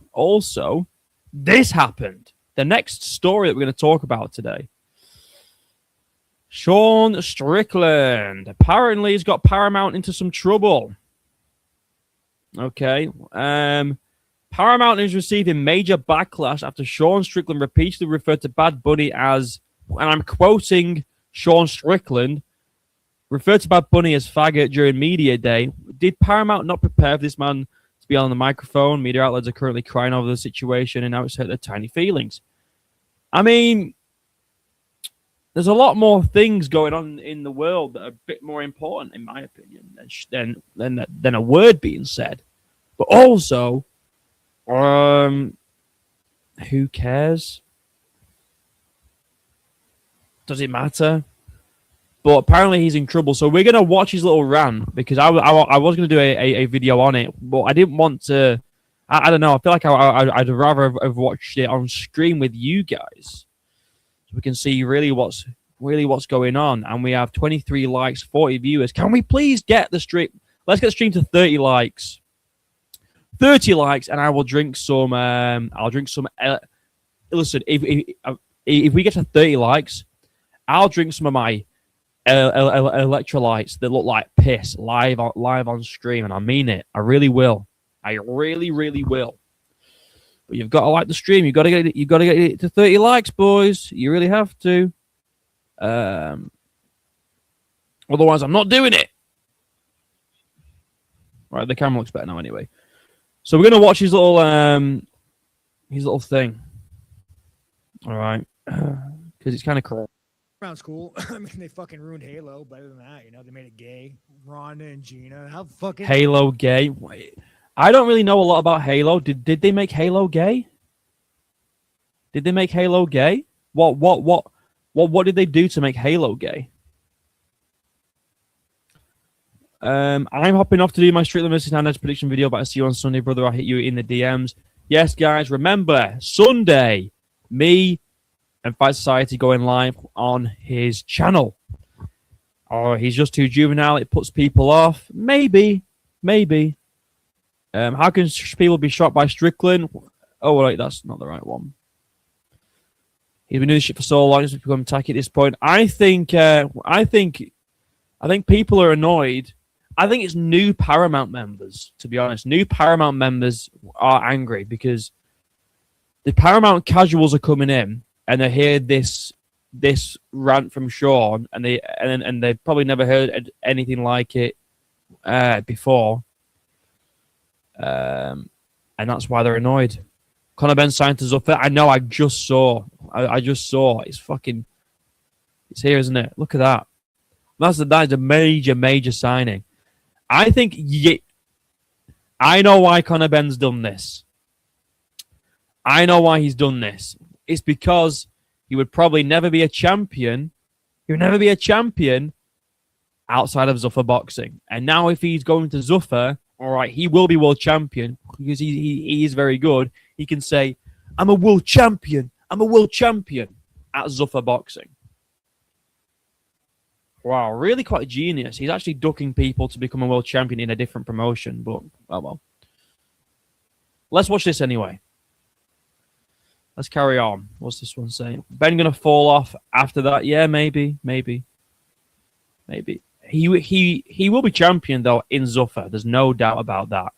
this happened. The next story that we're going to talk about today. Sean Strickland apparently has got Paramount into some trouble. Okay. Paramount is receiving major backlash after Sean Strickland repeatedly referred to Bad Bunny as, and I'm quoting Sean Strickland, referred to Bad Bunny as faggot during media day. Did Paramount not prepare for this man to be on the microphone? Media outlets are currently crying over the situation, and now it's hurt their tiny feelings. I mean, there's a lot more things going on in the world that are a bit more important, in my opinion, than a word being said. But also, who cares? Does it matter? But apparently he's in trouble, so we're gonna watch his little rant because I was gonna do a video on it, but I didn't want to. I don't know. I feel like I'd rather have watched it on stream with you guys, so we can see really what's going on. And we have 23 likes, 40 viewers. Can we please get the stream? Let's get the stream to 30 likes. 30 likes, and I will drink some. I'll drink some. Listen, if we get to 30 likes, I'll drink some of my electrolytes that look like piss live on stream, and I mean it. I really will. I really will. But you've got to like the stream. You've got to get it to 30 likes, boys. You really have to. Otherwise, I'm not doing it. Right, the camera looks better now anyway. So we're gonna watch his little thing. All right, because it's kind of cool. Paramount's cool. I mean, they fucking ruined Halo. Better than that, they made it gay. Rhonda and Gina. How fucking Halo gay? Wait, I don't really know a lot about Halo. Did they make Halo gay? Did they make Halo gay? What did they do to make Halo gay? I'm hopping off to do my Strickland vs. Hernandez prediction video, but I see you on Sunday, brother. I'll hit you in the DMs. Yes, guys, remember, Sunday, me and Fight Society going live on his channel. Oh, he's just too juvenile. It puts people off. Maybe. How can people be shot by Strickland? Oh, wait, that's not the right one. He's been doing this shit for so long, it's become tacky at this point. I think people are annoyed. I think it's new Paramount members, to be honest. New Paramount members are angry because the Paramount casuals are coming in and they hear this rant from Sean and they've probably never heard anything like it before. And that's why they're annoyed. Conor Ben signed to Zuffa. I know, I just saw. It's fucking... It's here, isn't it? Look at that. That's a major signing. I think... I know why Conor Ben's done this. I know why he's done this. It's because he would probably never be a champion. He would never be a champion outside of Zuffa boxing. And now if he's going to Zuffa, all right, he will be world champion because he is very good. He can say, I'm a world champion at Zuffa boxing. Wow, really quite genius. He's actually ducking people to become a world champion in a different promotion, but, oh well. Let's watch this anyway. Let's carry on. What's this one saying? Ben gonna fall off after that? Yeah, maybe. He will be champion, though, in Zuffa. There's no doubt about that.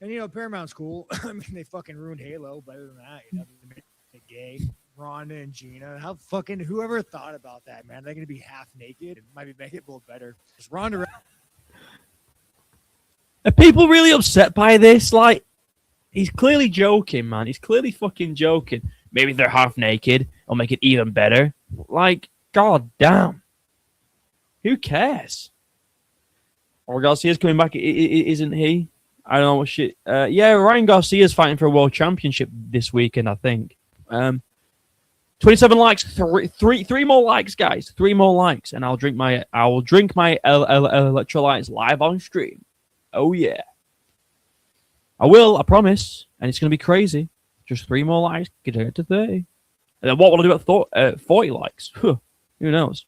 And Paramount's cool. I mean, they fucking ruined Halo. Better than that, they made it gay. Rhonda and Gina. How fucking whoever thought about that, man? They're gonna be half naked. It might make it a little better. Just Rhonda. Are people really upset by this? Like, he's clearly joking, man. He's clearly fucking joking. Maybe they're half naked. It'll make it even better. Like, god damn. Who cares? Or Garcia's coming back, isn't he? I don't know what shit. Yeah, Ryan Garcia's fighting for a world championship this weekend, I think. 27 likes, three more likes, guys. 3 more likes, and I will drink my electrolytes live on stream. Oh yeah, I will. I promise, and it's gonna be crazy. Just 3 more likes, get it to 30, and then what will I do at 40 likes? Who knows?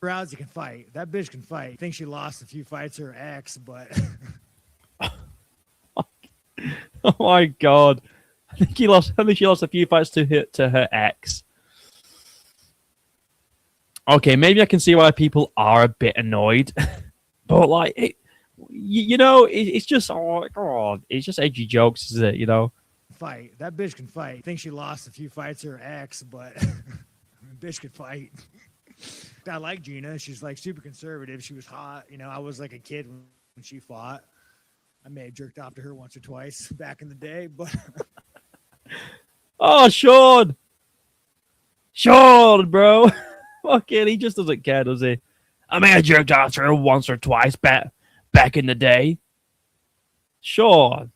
Rousey can fight. That bitch can fight. I think she lost a few fights to her ex, but oh my god. I think she lost a few fights to her ex. Okay, maybe I can see why people are a bit annoyed. But like it's just it's just edgy jokes, is it, fight. That bitch can fight. I think she lost a few fights to her ex, but bitch can fight. I like Gina. She's like super conservative. She was hot. I was like a kid when she fought. I may have jerked off to her once or twice back in the day, but oh, Sean. Sure, bro. Fucking, he just doesn't care, does he? I mean, I jerked off to her once or twice back in the day. Sure.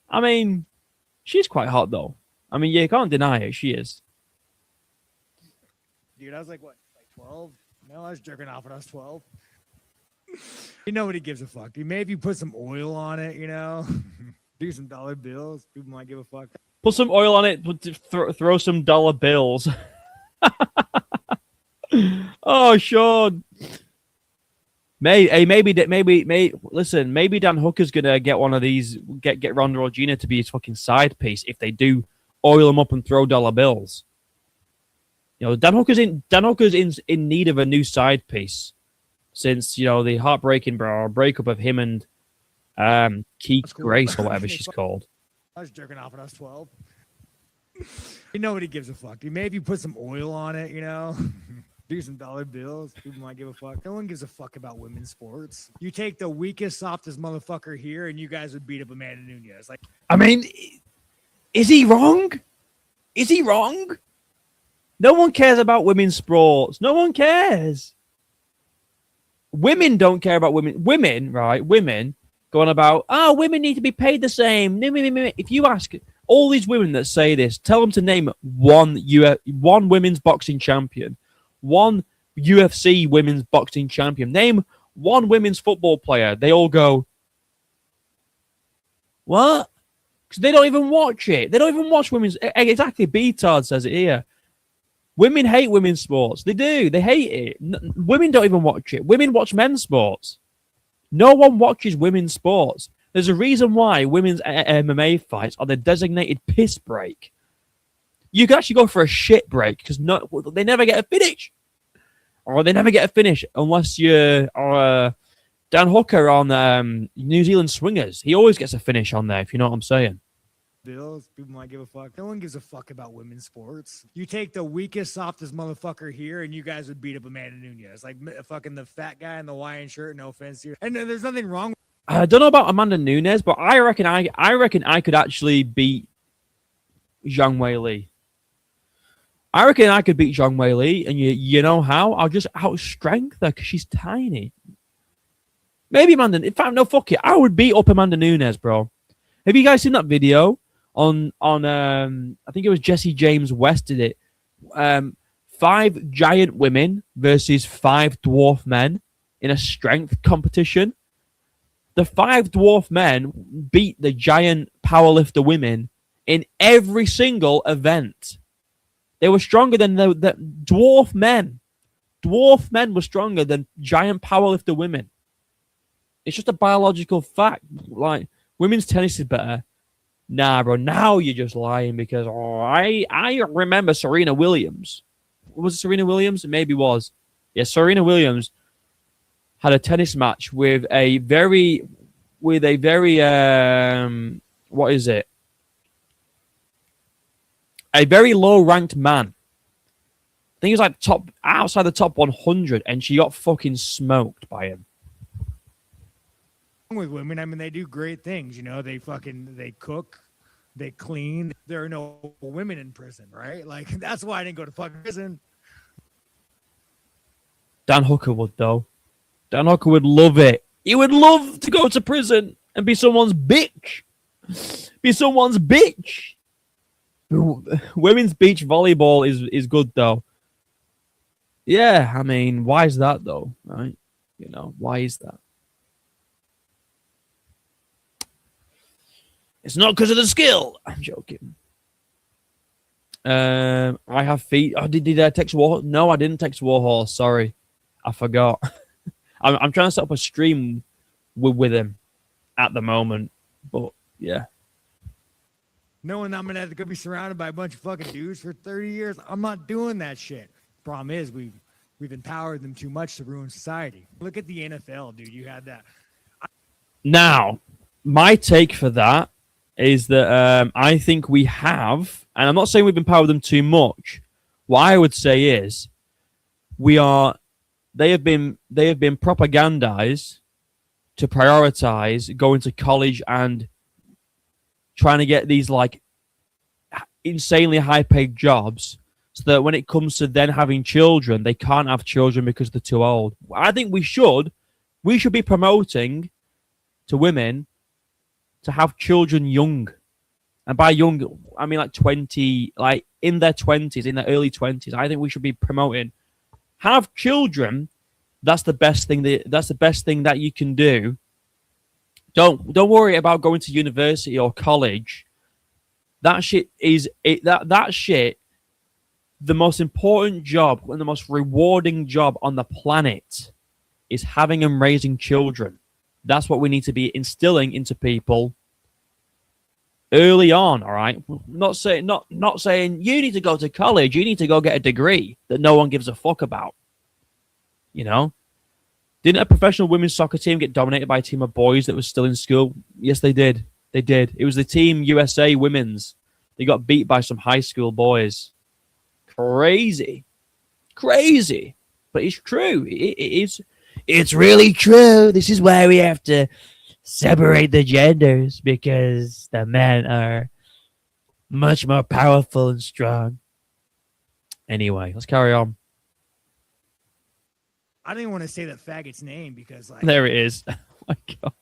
I mean, she's quite hot, though. I mean, you can't deny it. She is. Dude, I was like, what, like 12? No, I was jerking off when I was 12. Nobody gives a fuck. Dude, maybe you put some oil on it, you know? Do some dollar bills. People might give a fuck. Put some oil on it, throw some dollar bills. Oh, Sean. Maybe. Listen, maybe Dan Hooker's gonna get one of these. Get Ronda Rousey to be his fucking side piece if they do oil him up and throw dollar bills. You know, Dan Hooker's in need of a new side piece since, you know, the heartbreaking breakup of him and Keith Cool. Grace or whatever she's called. I was jerking off when I was 12. Nobody gives a fuck. Dude, maybe you put some oil on it, you know? Do some dollar bills. People might give a fuck. No one gives a fuck about women's sports. You take the weakest, softest motherfucker here, and you guys would beat up Amanda Nunes. Like, I mean, is he wrong? Is he wrong? No one cares about women's sports. No one cares. Women don't care about women. Women, right? Women going about, women need to be paid the same. If you ask all these women that say this, tell them to name one women's boxing champion, one UFC women's boxing champion, name one women's football player. They all go, what? Because they don't even watch it. They don't even watch women's. Exactly, B-Tard says it here. Women hate women's sports. They do. They hate it. Women don't even watch it. Women watch men's sports. No one watches women's sports. There's a reason why women's MMA fights are the designated piss break. You can actually go for a shit break because they never get a finish. Or they never get a finish unless you're Dan Hooker on New Zealand Swingers. He always gets a finish on there, if you know what I'm saying. bills. People might give a fuck. No one gives a fuck about women's sports. You take the weakest, softest motherfucker here, and you guys would beat up Amanda Nunes. Like fucking the fat guy in the Hawaiian shirt. No offense here. And there's nothing wrong. I don't know about Amanda Nunes, but I reckon I could actually beat Zhang Weili. I reckon I could beat Zhang Weili, and you know how? I'll just outstrength her because she's tiny. Maybe Amanda. In fact, no, fuck it. I would beat up Amanda Nunes, bro. Have you guys seen that video on I think it was Jesse James West did it. 5 giant women versus 5 dwarf men in a strength competition. The 5 dwarf men beat the giant powerlifter women in every single event. They were stronger than the dwarf men. Dwarf men were stronger than giant powerlifter women. It's just a biological fact. Like, women's tennis is better. Nah, bro. Now you're just lying because I remember Serena Williams. Was it Serena Williams? It maybe was. Yeah, Serena Williams had a tennis match with a very what is it? A very low ranked man. I think he was like outside the top 100, and she got fucking smoked by him. With women, I mean, they do great things. You know, they cook, they clean. There are no women in prison, right? Like, that's why I didn't go to fucking prison. Dan Hooker would, though. Dan Hooker would love it. He would love to go to prison and be someone's bitch. Be someone's bitch. Women's beach volleyball is good, though. Yeah, I mean, why is that, though? Right? You know, why is that? It's not because of the skill. I'm joking. I have feet. Oh, did I text Warhorse? No, I didn't text Warhorse. Sorry. I forgot. I'm trying to set up a stream with him at the moment. But, yeah. Knowing I'm going to be surrounded by a bunch of fucking dudes for 30 years, I'm not doing that shit. Problem is, we've empowered them too much to ruin society. Look at the NFL, dude. You had that. Now, my take for that is that I think we have, and I'm not saying we've empowered them too much. What I would say is they have been propagandized to prioritize going to college and trying to get these like insanely high paid jobs so that when it comes to then having children, they can't have children because they're too old. I think we should be promoting to women to have children young. And by young, I mean like 20, like in their 20s, in their early 20s. I think we should be promoting have children. That's the best thing that you can do. Don't worry about going to university or college. That shit is it. That shit. The most important job and the most rewarding job on the planet is having and raising children. That's what we need to be instilling into people early on. All right, not saying you need to go to college. You need to go get a degree that no one gives a fuck about. You know, didn't a professional women's soccer team get dominated by a team of boys that was still in school? Yes, they did. They did. It was the team USA women's. They got beat by some high school boys. Crazy. But it's true. It's really true. This is why we have to separate the genders, because the men are much more powerful and strong. Anyway, let's carry on. I didn't want to say the faggot's name because, like, there it is. Oh my God.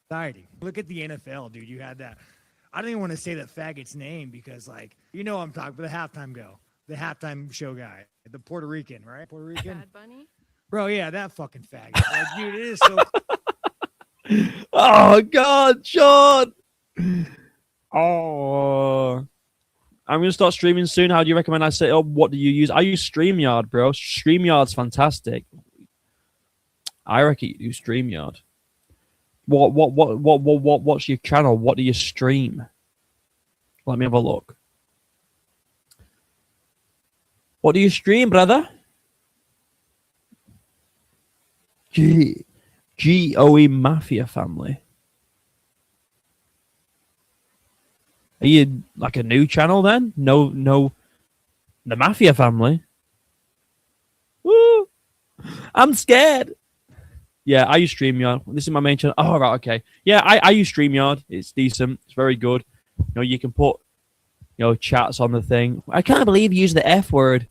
Society. Look at the NFL, dude. You had that. I didn't even want to say the faggot's name because, like, you know, I'm talking about the halftime show guy, the Puerto Rican, right? Puerto Rican. Bad Bunny? Bro, yeah, that fucking faggot. Like, dude, it is so. Oh God, Sean. Oh. I'm going to start streaming soon. How do you recommend I set up? What do you use? I use StreamYard, bro. StreamYard's fantastic. I reckon you use StreamYard. What's your channel? What do you stream? Let me have a look. What do you stream, brother? GOE Mafia Family. Are you like a new channel then? No, the Mafia Family. Woo! I'm scared. Yeah, I use StreamYard. This is my main channel. Oh, right, okay. Yeah, I use StreamYard. It's decent. It's very good. You know, you can put, you know, chats on the thing. I can't believe you used the F word.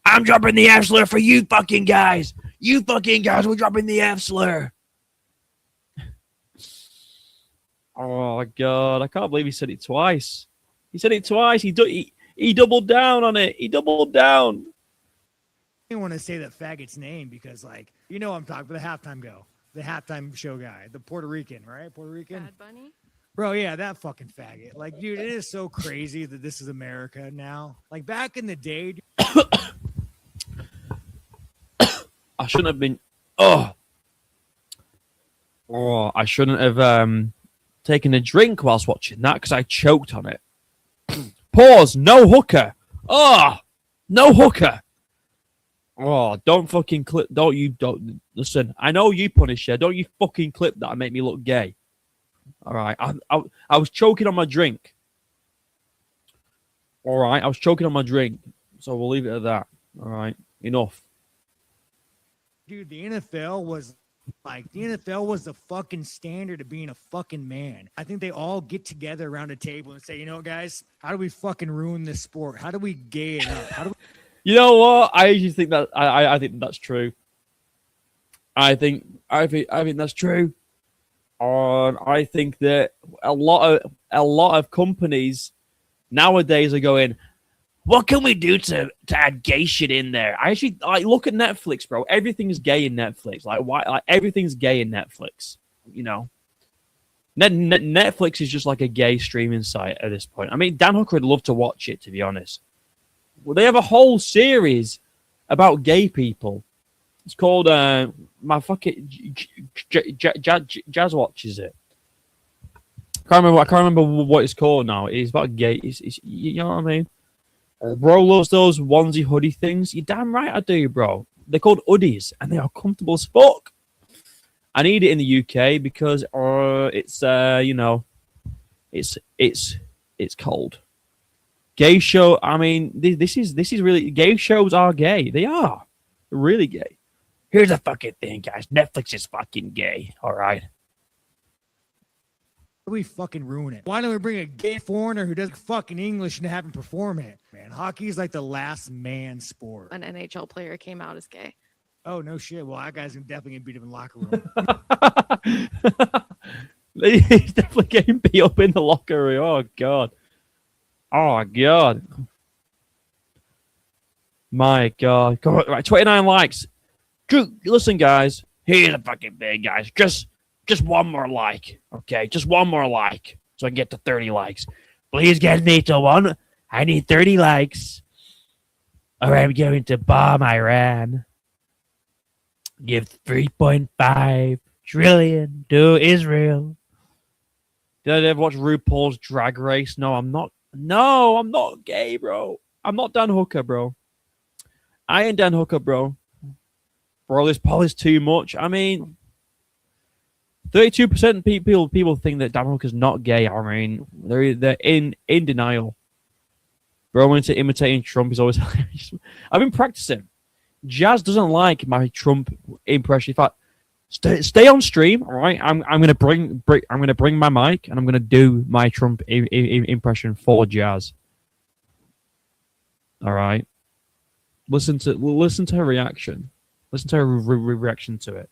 I'm dropping the F slur for you fucking guys. You fucking guys, we're dropping the F slur. Oh, God. I can't believe he said it twice. He said it twice. He doubled down on it. He doubled down. I didn't want to say the faggot's name because, like, you know, I'm talking about the halftime show guy, the Puerto Rican, right? Puerto Rican. Bad Bunny? Bro, yeah, that fucking faggot. Like, dude, it is so crazy that this is America now. Like, back in the day. I shouldn't have been. Oh, I shouldn't have taken a drink whilst watching that because I choked on it. Pause. No hooker. Oh, no hooker. Oh, don't fucking clip. Don't listen. I know you, Punisher. Don't you fucking clip that and make me look gay. All right. I was choking on my drink. All right. I was choking on my drink. So we'll leave it at that. All right. Enough. Dude, the NFL was the fucking standard of being a fucking man. I think they all get together around a table and say, you know, guys, how do we fucking ruin this sport? How do we gay it up? How do we... You know what? I actually think that I think that's true. I think that's true. I think that a lot of companies nowadays are going, what can we do to add gay shit in there? I actually like look at Netflix, bro. Everything's gay in Netflix. Like why? Like everything's gay in Netflix. You know, Netflix is just like a gay streaming site at this point. I mean, Dan Hooker would love to watch it, to be honest. Well, they have a whole series about gay people. It's called my fucking Jazz watches it. I can't remember what it's called now. It's about gay. It's you know what I mean. Bro loves those onesie hoodie things. You're damn right I do, bro. They're called hoodies, and they are comfortable as fuck. I need it in the UK because it's you know, it's cold. Gay show. I mean, this is really gay shows are gay. They are really gay. Here's the fucking thing, guys. Netflix is fucking gay. All right. we fucking ruin it? Why don't we bring a gay foreigner who does fucking English and have him perform it? Man, hockey's like the last man sport. An NHL player came out as gay. Oh, no shit. Well, that guy's definitely going to beat him in the locker room. He's definitely getting beat up in the locker room. Oh, God. Oh, God. My God. Come on, right, 29 likes. Drew, listen, guys. Here's a fucking thing, guys. Just one more like. Okay, just one more like. So I can get to 30 likes. Please get me to one. I need 30 likes. Or I'm going to bomb Iran. Give 3.5 trillion to Israel. Did I ever watch RuPaul's Drag Race? No, I'm not. No, I'm not gay, bro. I'm not Dan Hooker, bro. I ain't Dan Hooker, bro. Bro, this poll is too much. I mean, 32% people think that Dan Hooker's not gay. I mean, they're in denial. Bro, into imitating Trump is always hilarious. I've been practicing. Jazz doesn't like my Trump impression. In fact, stay on stream, all right? I'm gonna bring my mic and I'm gonna do my Trump impression for Jazz. All right. Listen to her reaction. Listen to her reaction to it.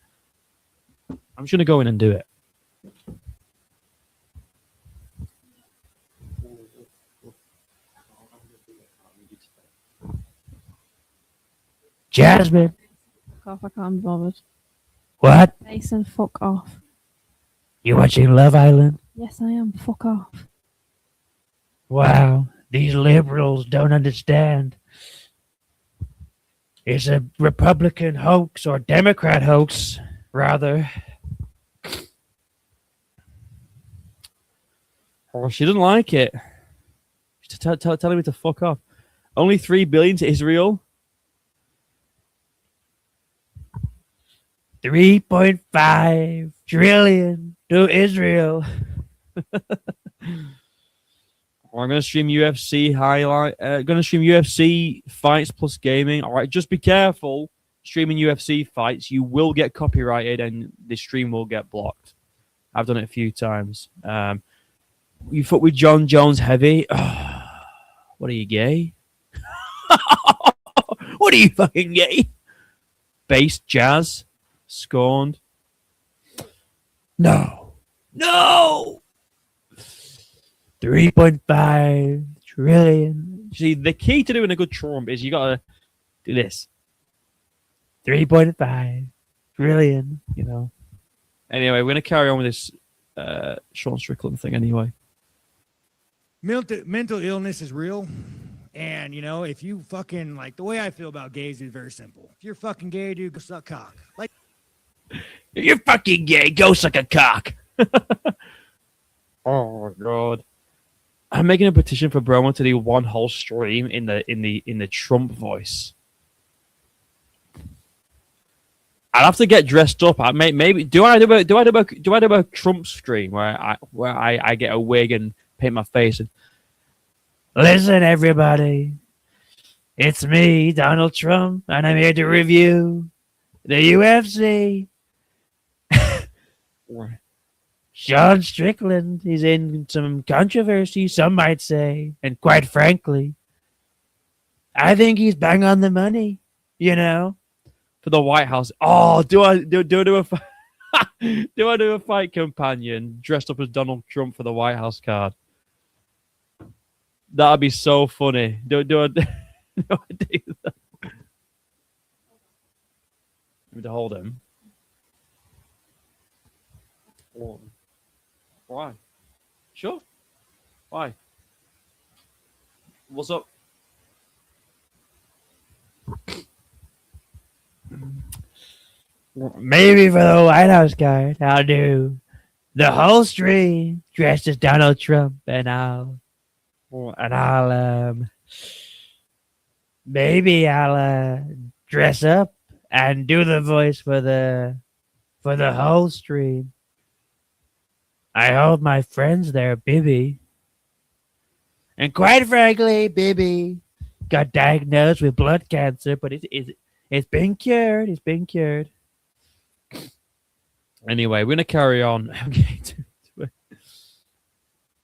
I'm just gonna go in and do it. Jasmine. Fuck off, I can't be bothered. What? Mason, fuck off. You watching Love Island? Yes, I am. Fuck off. Wow, these liberals don't understand. It's a Republican hoax or Democrat hoax, rather. Oh, she didn't like it. She's telling me to fuck off. Only 3 billion to Israel. 3.5 trillion to Israel. I'm going to stream UFC highlight. Going to stream UFC fights plus gaming. All right, just be careful streaming UFC fights. You will get copyrighted and the stream will get blocked. I've done it a few times. You fuck with John Jones heavy. Oh, what are you, gay? What are you, fucking gay? Bass Jazz. Scorned. No. 3.5 trillion. See, the key to doing a good Trump is you gotta do this. 3.5 trillion, you know. Anyway, we're gonna carry on with this Sean Strickland thing anyway. Mental illness is real. And, you know, if you fucking, like, the way I feel about gays is very simple. If you're fucking gay, dude, go suck cock. Like, if you're fucking gay, go suck a cock. Oh, God. I'm making a petition for Broman to do one whole stream in the Trump voice. I'd have to get dressed up. Maybe do I do a Trump stream where I get a wig and paint my face and listen, everybody, it's me, Donald Trump, and I'm here to review the UFC. Sean Strickland is in some controversy, some might say, and quite frankly, I think he's bang on the money, you know, for the White House. Oh, do I do a fight companion dressed up as Donald Trump for the White House card? That'd be so funny. Do I do that? Need to hold him. Why? Sure. Why? What's up? Maybe for the White House card, I'll do the whole stream dressed as Donald Trump, and I'll maybe I'll dress up and do the voice for the whole stream. I hope my friends there, Bibi. And quite frankly, Bibi got diagnosed with blood cancer, but it's been cured. It's been cured. Anyway, we're gonna carry on.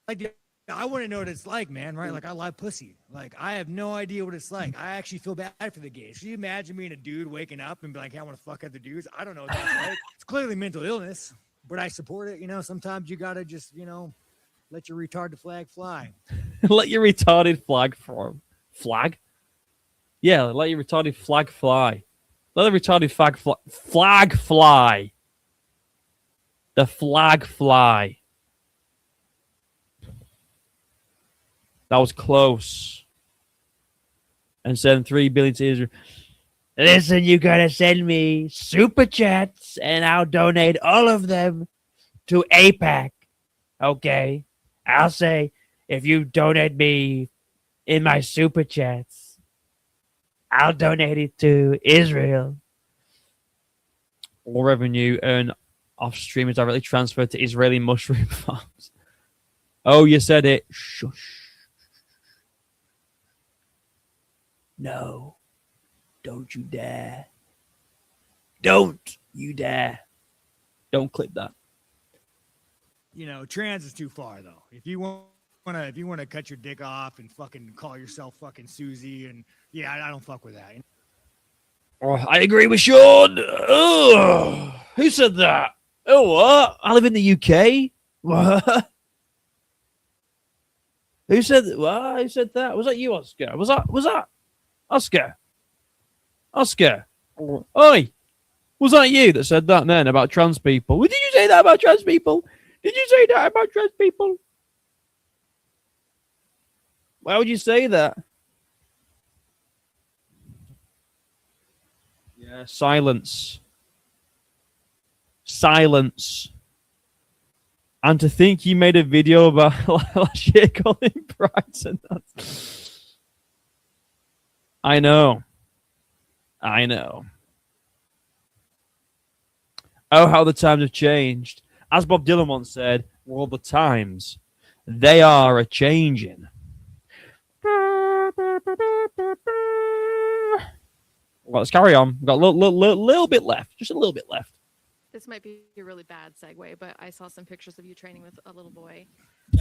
Like, I want to know what it's like, man, right? Like, I like pussy. Like, I have no idea what it's like. I actually feel bad for the gays. Can you imagine being a dude waking up and be like, hey, I want to fuck other dudes? I don't know what that's like. It's clearly mental illness, but I support it. You know, sometimes you got to just, you know, let your retarded flag fly. Let your retarded flag flag? Yeah, let your retarded flag fly. Let the retarded flag fly. The flag fly. That was close. And send 3 billion to Israel. Listen, you gotta send me super chats and I'll donate all of them to APAC. Okay? I'll say, if you donate me in my super chats, I'll donate it to Israel. All revenue earned off stream is directly transferred to Israeli mushroom farms. Oh, you said it. Shush. No. Don't you dare. Don't you dare. Don't clip that. You know, trans is too far though. If you want to cut your dick off and fucking call yourself fucking Susie, and yeah, I don't fuck with that. Oh, I agree with Sean. Ugh. Who said that? Oh, what? I live in the UK. What? Who said that? What? Who said that? Was that you, Oscar? Was that Oscar? Oscar. Oi. Was that you that said that then about trans people? Did you say that about trans people? Did you say that about trans people? Why would you say that? Yeah, silence. Silence. And to think you made a video about last year calling Brighton. I know. I know. Oh, how the times have changed. As Bob Dylan once said, well, the times, they are a-changing. Well, let's carry on. We've got a little bit left. Just a little bit left. This might be a really bad segue, but I saw some pictures of you training with a little boy.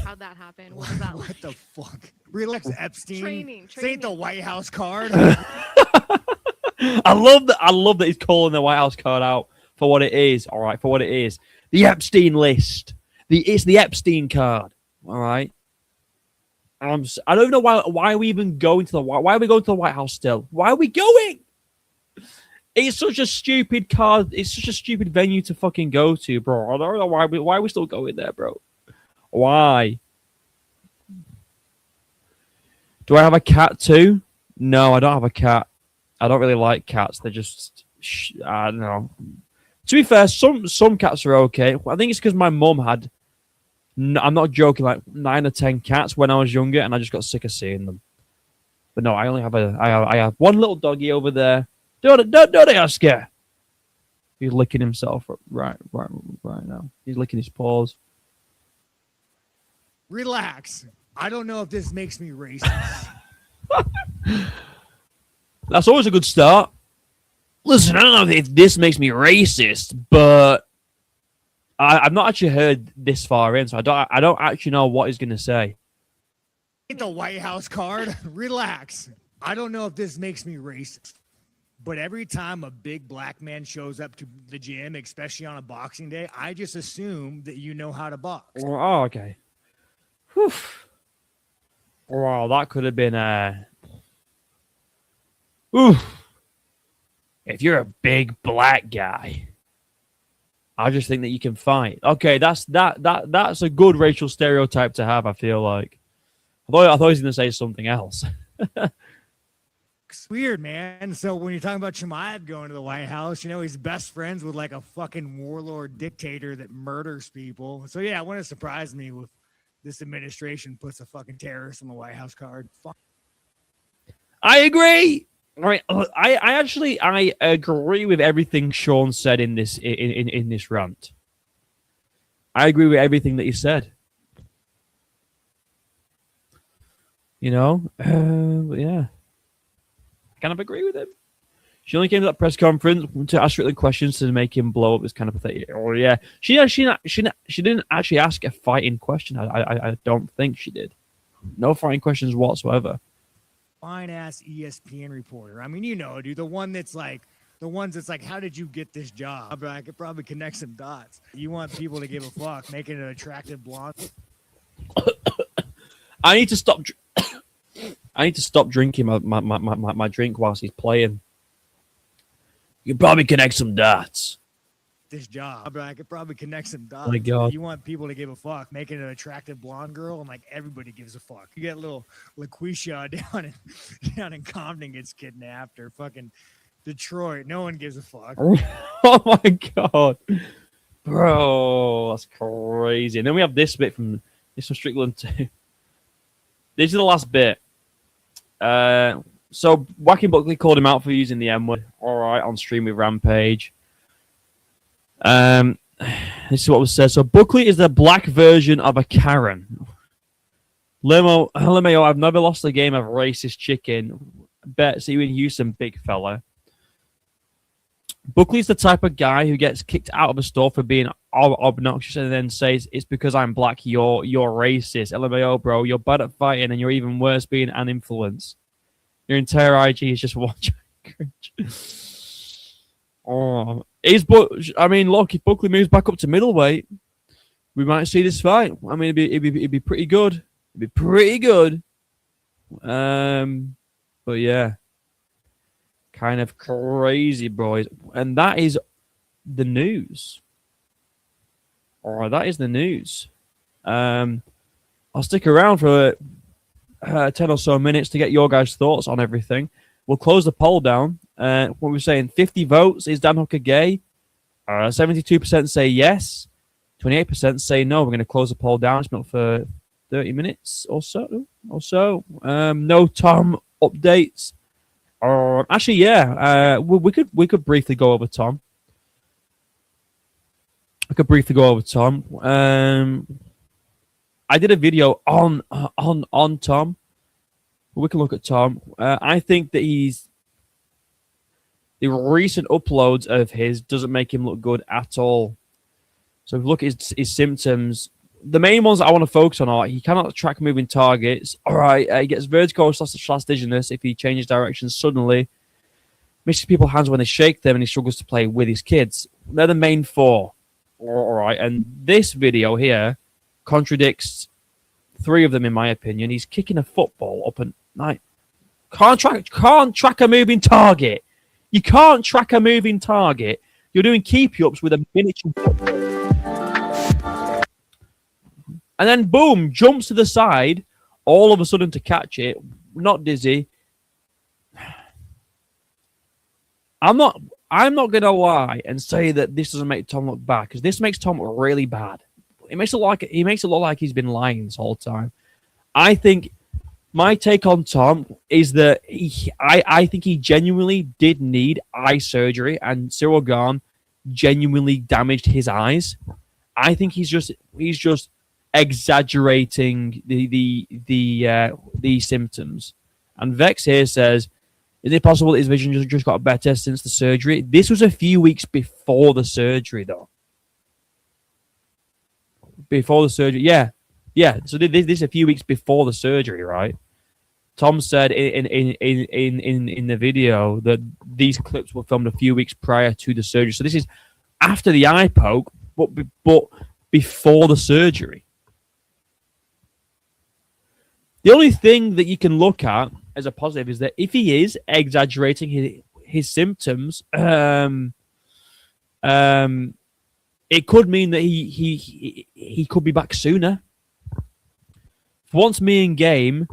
How'd that happen? What was that like? What the fuck? Relax, Epstein. Training. This ain't the White House card. I love that he's calling the White House card out for what it is. All right, for what it is. The Epstein list. It's the Epstein card. All right. I don't even know why are we even going to why are we going to the White House still? Why are we going? It's such a stupid card. It's such a stupid venue to fucking go to, bro. I don't know why are we still going there, bro. Why? Do I have a cat too? No, I don't have a cat. I don't really like cats. They're just I don't know. To be fair, some cats are okay. I think it's because my mum had. I'm not joking. Like 9 or 10 cats when I was younger, and I just got sick of seeing them. But no, I only have I have one little doggy over there. Don't Oscar. He's licking himself right now. He's licking his paws. Relax. I don't know if this makes me racist. That's always a good start. Listen, I don't know if this makes me racist, but I've not actually heard this far in, so I don't actually know what he's going to say. The White House card. Relax. I don't know if this makes me racist, but every time a big black man shows up to the gym, especially on a boxing day, I just assume that you know how to box. Oh, okay. Whew. Wow, that could have been If you're a big black guy, I just think that you can fight. Okay, that's a good racial stereotype to have, I feel like. I thought he was going to say something else. It's weird, man. So when you're talking about Chimaev going to the White House, you know, he's best friends with like a fucking warlord dictator that murders people. So yeah, it wouldn't surprise me if this administration puts a fucking terrorist on the White House card. Fuck. I agree. All right, I agree with everything Sean said in this in this rant. I agree with everything that he said. You know, but yeah, I kind of agree with him. She only came to that press conference to ask Strickland questions to make him blow up. It's kind of pathetic. Oh yeah, she didn't actually ask a fighting question. I don't think she did. No fighting questions whatsoever. Fine ass ESPN reporter. I mean, you know, dude, the ones that's like, how did you get this job? I could probably connect some dots. You want people to give a fuck, making an attractive blonde. I need to stop. I need to stop drinking my drink whilst he's playing. You can probably connect some dots. This job, I could probably connect some dots. Oh my God. You want people to give a fuck, making an attractive blonde girl, and like everybody gives a fuck. You get little LaQuisha down in Compton gets kidnapped, or fucking Detroit. No one gives a fuck. Oh my God, bro, that's crazy. And then we have this bit from Strickland too. This is the last bit. So Wacky Buckley called him out for using the M word. All right, on stream with Rampage. This is what was said. So Buckley is the black version of a Karen. LMAO, I've never lost a game of racist chicken. Bet see you in Houston, big fella. Buckley's the type of guy who gets kicked out of a store for being obnoxious and then says, it's because I'm black, you're racist. LMAO, bro, you're bad at fighting and you're even worse being an influence. Your entire IG is just watching cringe. Oh, I mean, look, if Buckley moves back up to middleweight, we might see this fight. I mean, it'd be pretty good. It'd be pretty good. But yeah, kind of crazy, boys. And that is the news. All right, that is the news. I'll stick around for 10 or so minutes to get your guys' thoughts on everything. We'll close the poll down. What we're saying, 50 votes. Is Dan Hooker gay? 72% say yes. 28% say no. We're going to close the poll down. It's been up for 30 minutes or so. No Tom updates. Actually, yeah. We could briefly go over Tom. I did a video on Tom. We can look at Tom. I think that the recent uploads of his doesn't make him look good at all. So if you look at his symptoms, the main ones I want to focus on are he cannot track moving targets. All right, he gets vertigo slash dizziness if he changes direction suddenly. Misses people's hands when they shake them, and he struggles to play with his kids. They're the main four. All right, and this video here contradicts three of them, in my opinion. He's kicking a football up and night. Can't track a moving target. You can't track a moving target. You're doing keep-ups with a miniature football. And then, boom, jumps to the side, all of a sudden to catch it. Not dizzy. I'm not going to lie and say that this doesn't make Tom look bad, because this makes Tom look really bad. It makes it look like he's been lying this whole time. I think my take on Tom is that I think he genuinely did need eye surgery, and Cyril Gahn genuinely damaged his eyes. I think he's just exaggerating the symptoms. And Vex here says, is it possible that his vision just got better since the surgery? This was a few weeks before the surgery, though. Before the surgery, yeah. So this is a few weeks before the surgery, right? Tom said in the video that these clips were filmed a few weeks prior to the surgery. So this is after the eye poke, but before the surgery. The only thing that you can look at as a positive is that if he is exaggerating his symptoms, it could mean that he could be back sooner. For once, me and Game,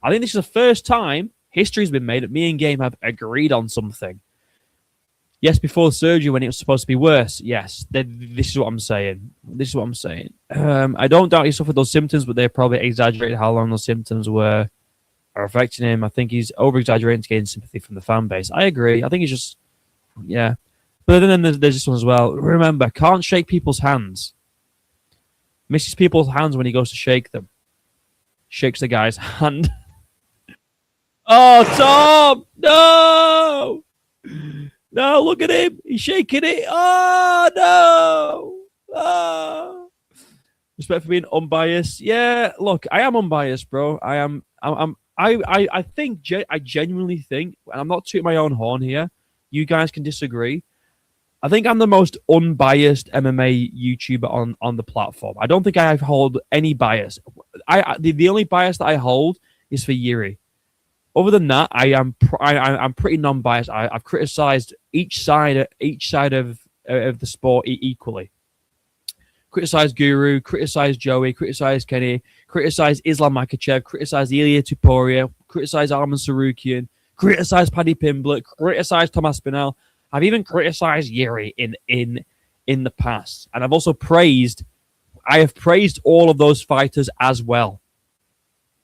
I think this is the first time history's been made that me and Game have agreed on something. Yes, before the surgery when it was supposed to be worse. Yes, this is what I'm saying. I don't doubt he suffered those symptoms, but they probably exaggerated how long those symptoms are affecting him. I think he's over-exaggerating to gain sympathy from the fan base. I agree. I think he's just, yeah. But then there's this one as well. Remember, can't shake people's hands. Misses people's hands when he goes to shake them. Shakes the guy's hand. Oh, Tom! No! No, look at him. He's shaking it. Oh, no. Oh. Respect for being unbiased. Yeah, look, I am unbiased, bro. I think, I genuinely think, and I'm not tooting my own horn here. You guys can disagree. I think I'm the most unbiased MMA YouTuber on the platform. I don't think I hold any bias. The only bias that I hold is for Yuri. Other than that, I'm pretty non-biased. I've criticized each side of the sport equally. Criticized Guru, criticized Joey, criticized Kenny, criticized Islam Makhachev, criticized Ilya Tuporia, criticized Arman Sarukian, criticized Paddy Pimblett, criticized Tom Aspinall. I've even criticized Yuri in the past, and I've also praised. I have praised all of those fighters as well.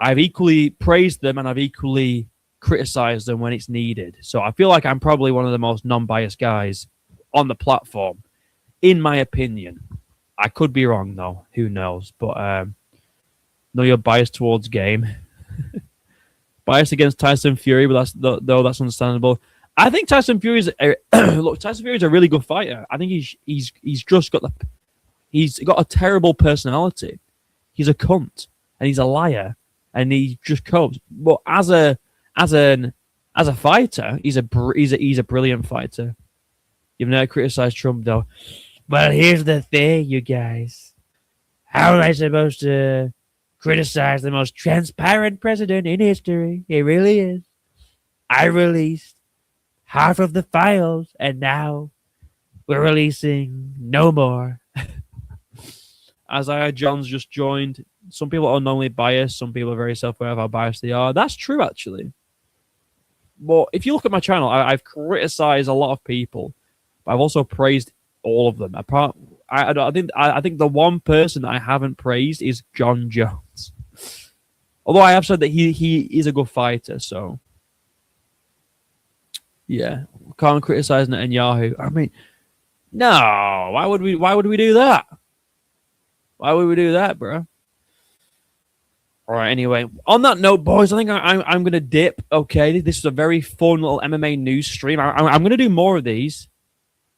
I've equally praised them, and I've equally criticized them when it's needed. So I feel like I'm probably one of the most non-biased guys on the platform, in my opinion. I could be wrong though. Who knows? But know you're biased towards game. Biased against Tyson Fury, but that's understandable. I think Tyson Fury is Tyson Fury is a really good fighter. I think he's just got he's got a terrible personality. He's a cunt and he's a liar and he just copes. But as a fighter, he's a brilliant fighter. You've never criticized Trump though. Well, here's the thing, you guys. How am I supposed to criticize the most transparent president in history? He really is. I released half of the files, and now we're releasing no more. Isaiah Johns just joined. Some people are normally biased. Some people are very self-aware of how biased they are. That's true, actually. But if you look at my channel, I've criticized a lot of people, but I've also praised all of them. I think the one person I haven't praised is John Jones. Although I have said that he is a good fighter, so yeah, can't criticize Netanyahu. I mean, no, why would we do that? Why would we do that, bro? All right. Anyway, on that note, boys, I think I'm gonna dip. Okay, this is a very fun little MMA news stream. I'm gonna do more of these.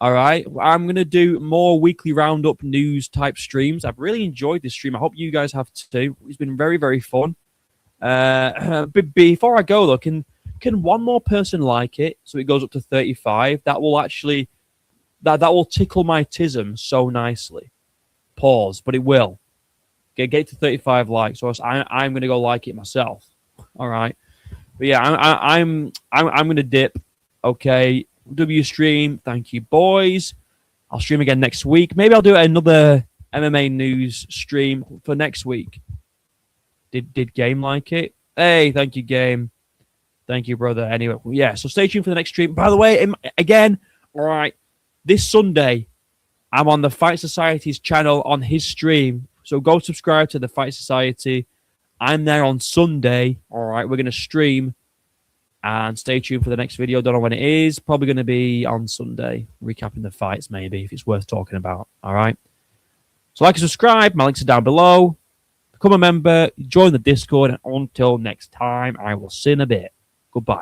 All right, I'm gonna do more weekly roundup news type streams. I've really enjoyed this stream. I hope you guys have too. It's been very, very fun. But before I go though, can one more person like it so it goes up to 35? That will actually that will tickle my tism so nicely. Pause, but it will. Get to 35 likes, or else I'm gonna go like it myself. All right, but yeah, I'm gonna dip. Okay, W stream. Thank you, boys. I'll stream again next week. Maybe I'll do another MMA news stream for next week. Did Game like it? Hey, thank you, Game. Thank you, brother. Anyway, yeah, so stay tuned for the next stream. By the way, again, all right, this Sunday, I'm on the Fight Society's channel on his stream. So go subscribe to the Fight Society. I'm there on Sunday. All right, we're going to stream. And stay tuned for the next video. Don't know when it is. Probably going to be on Sunday. Recapping the fights, maybe, if it's worth talking about. All right. So like and subscribe. My links are down below. Become a member. Join the Discord. And until next time, I will see you in a bit. Goodbye.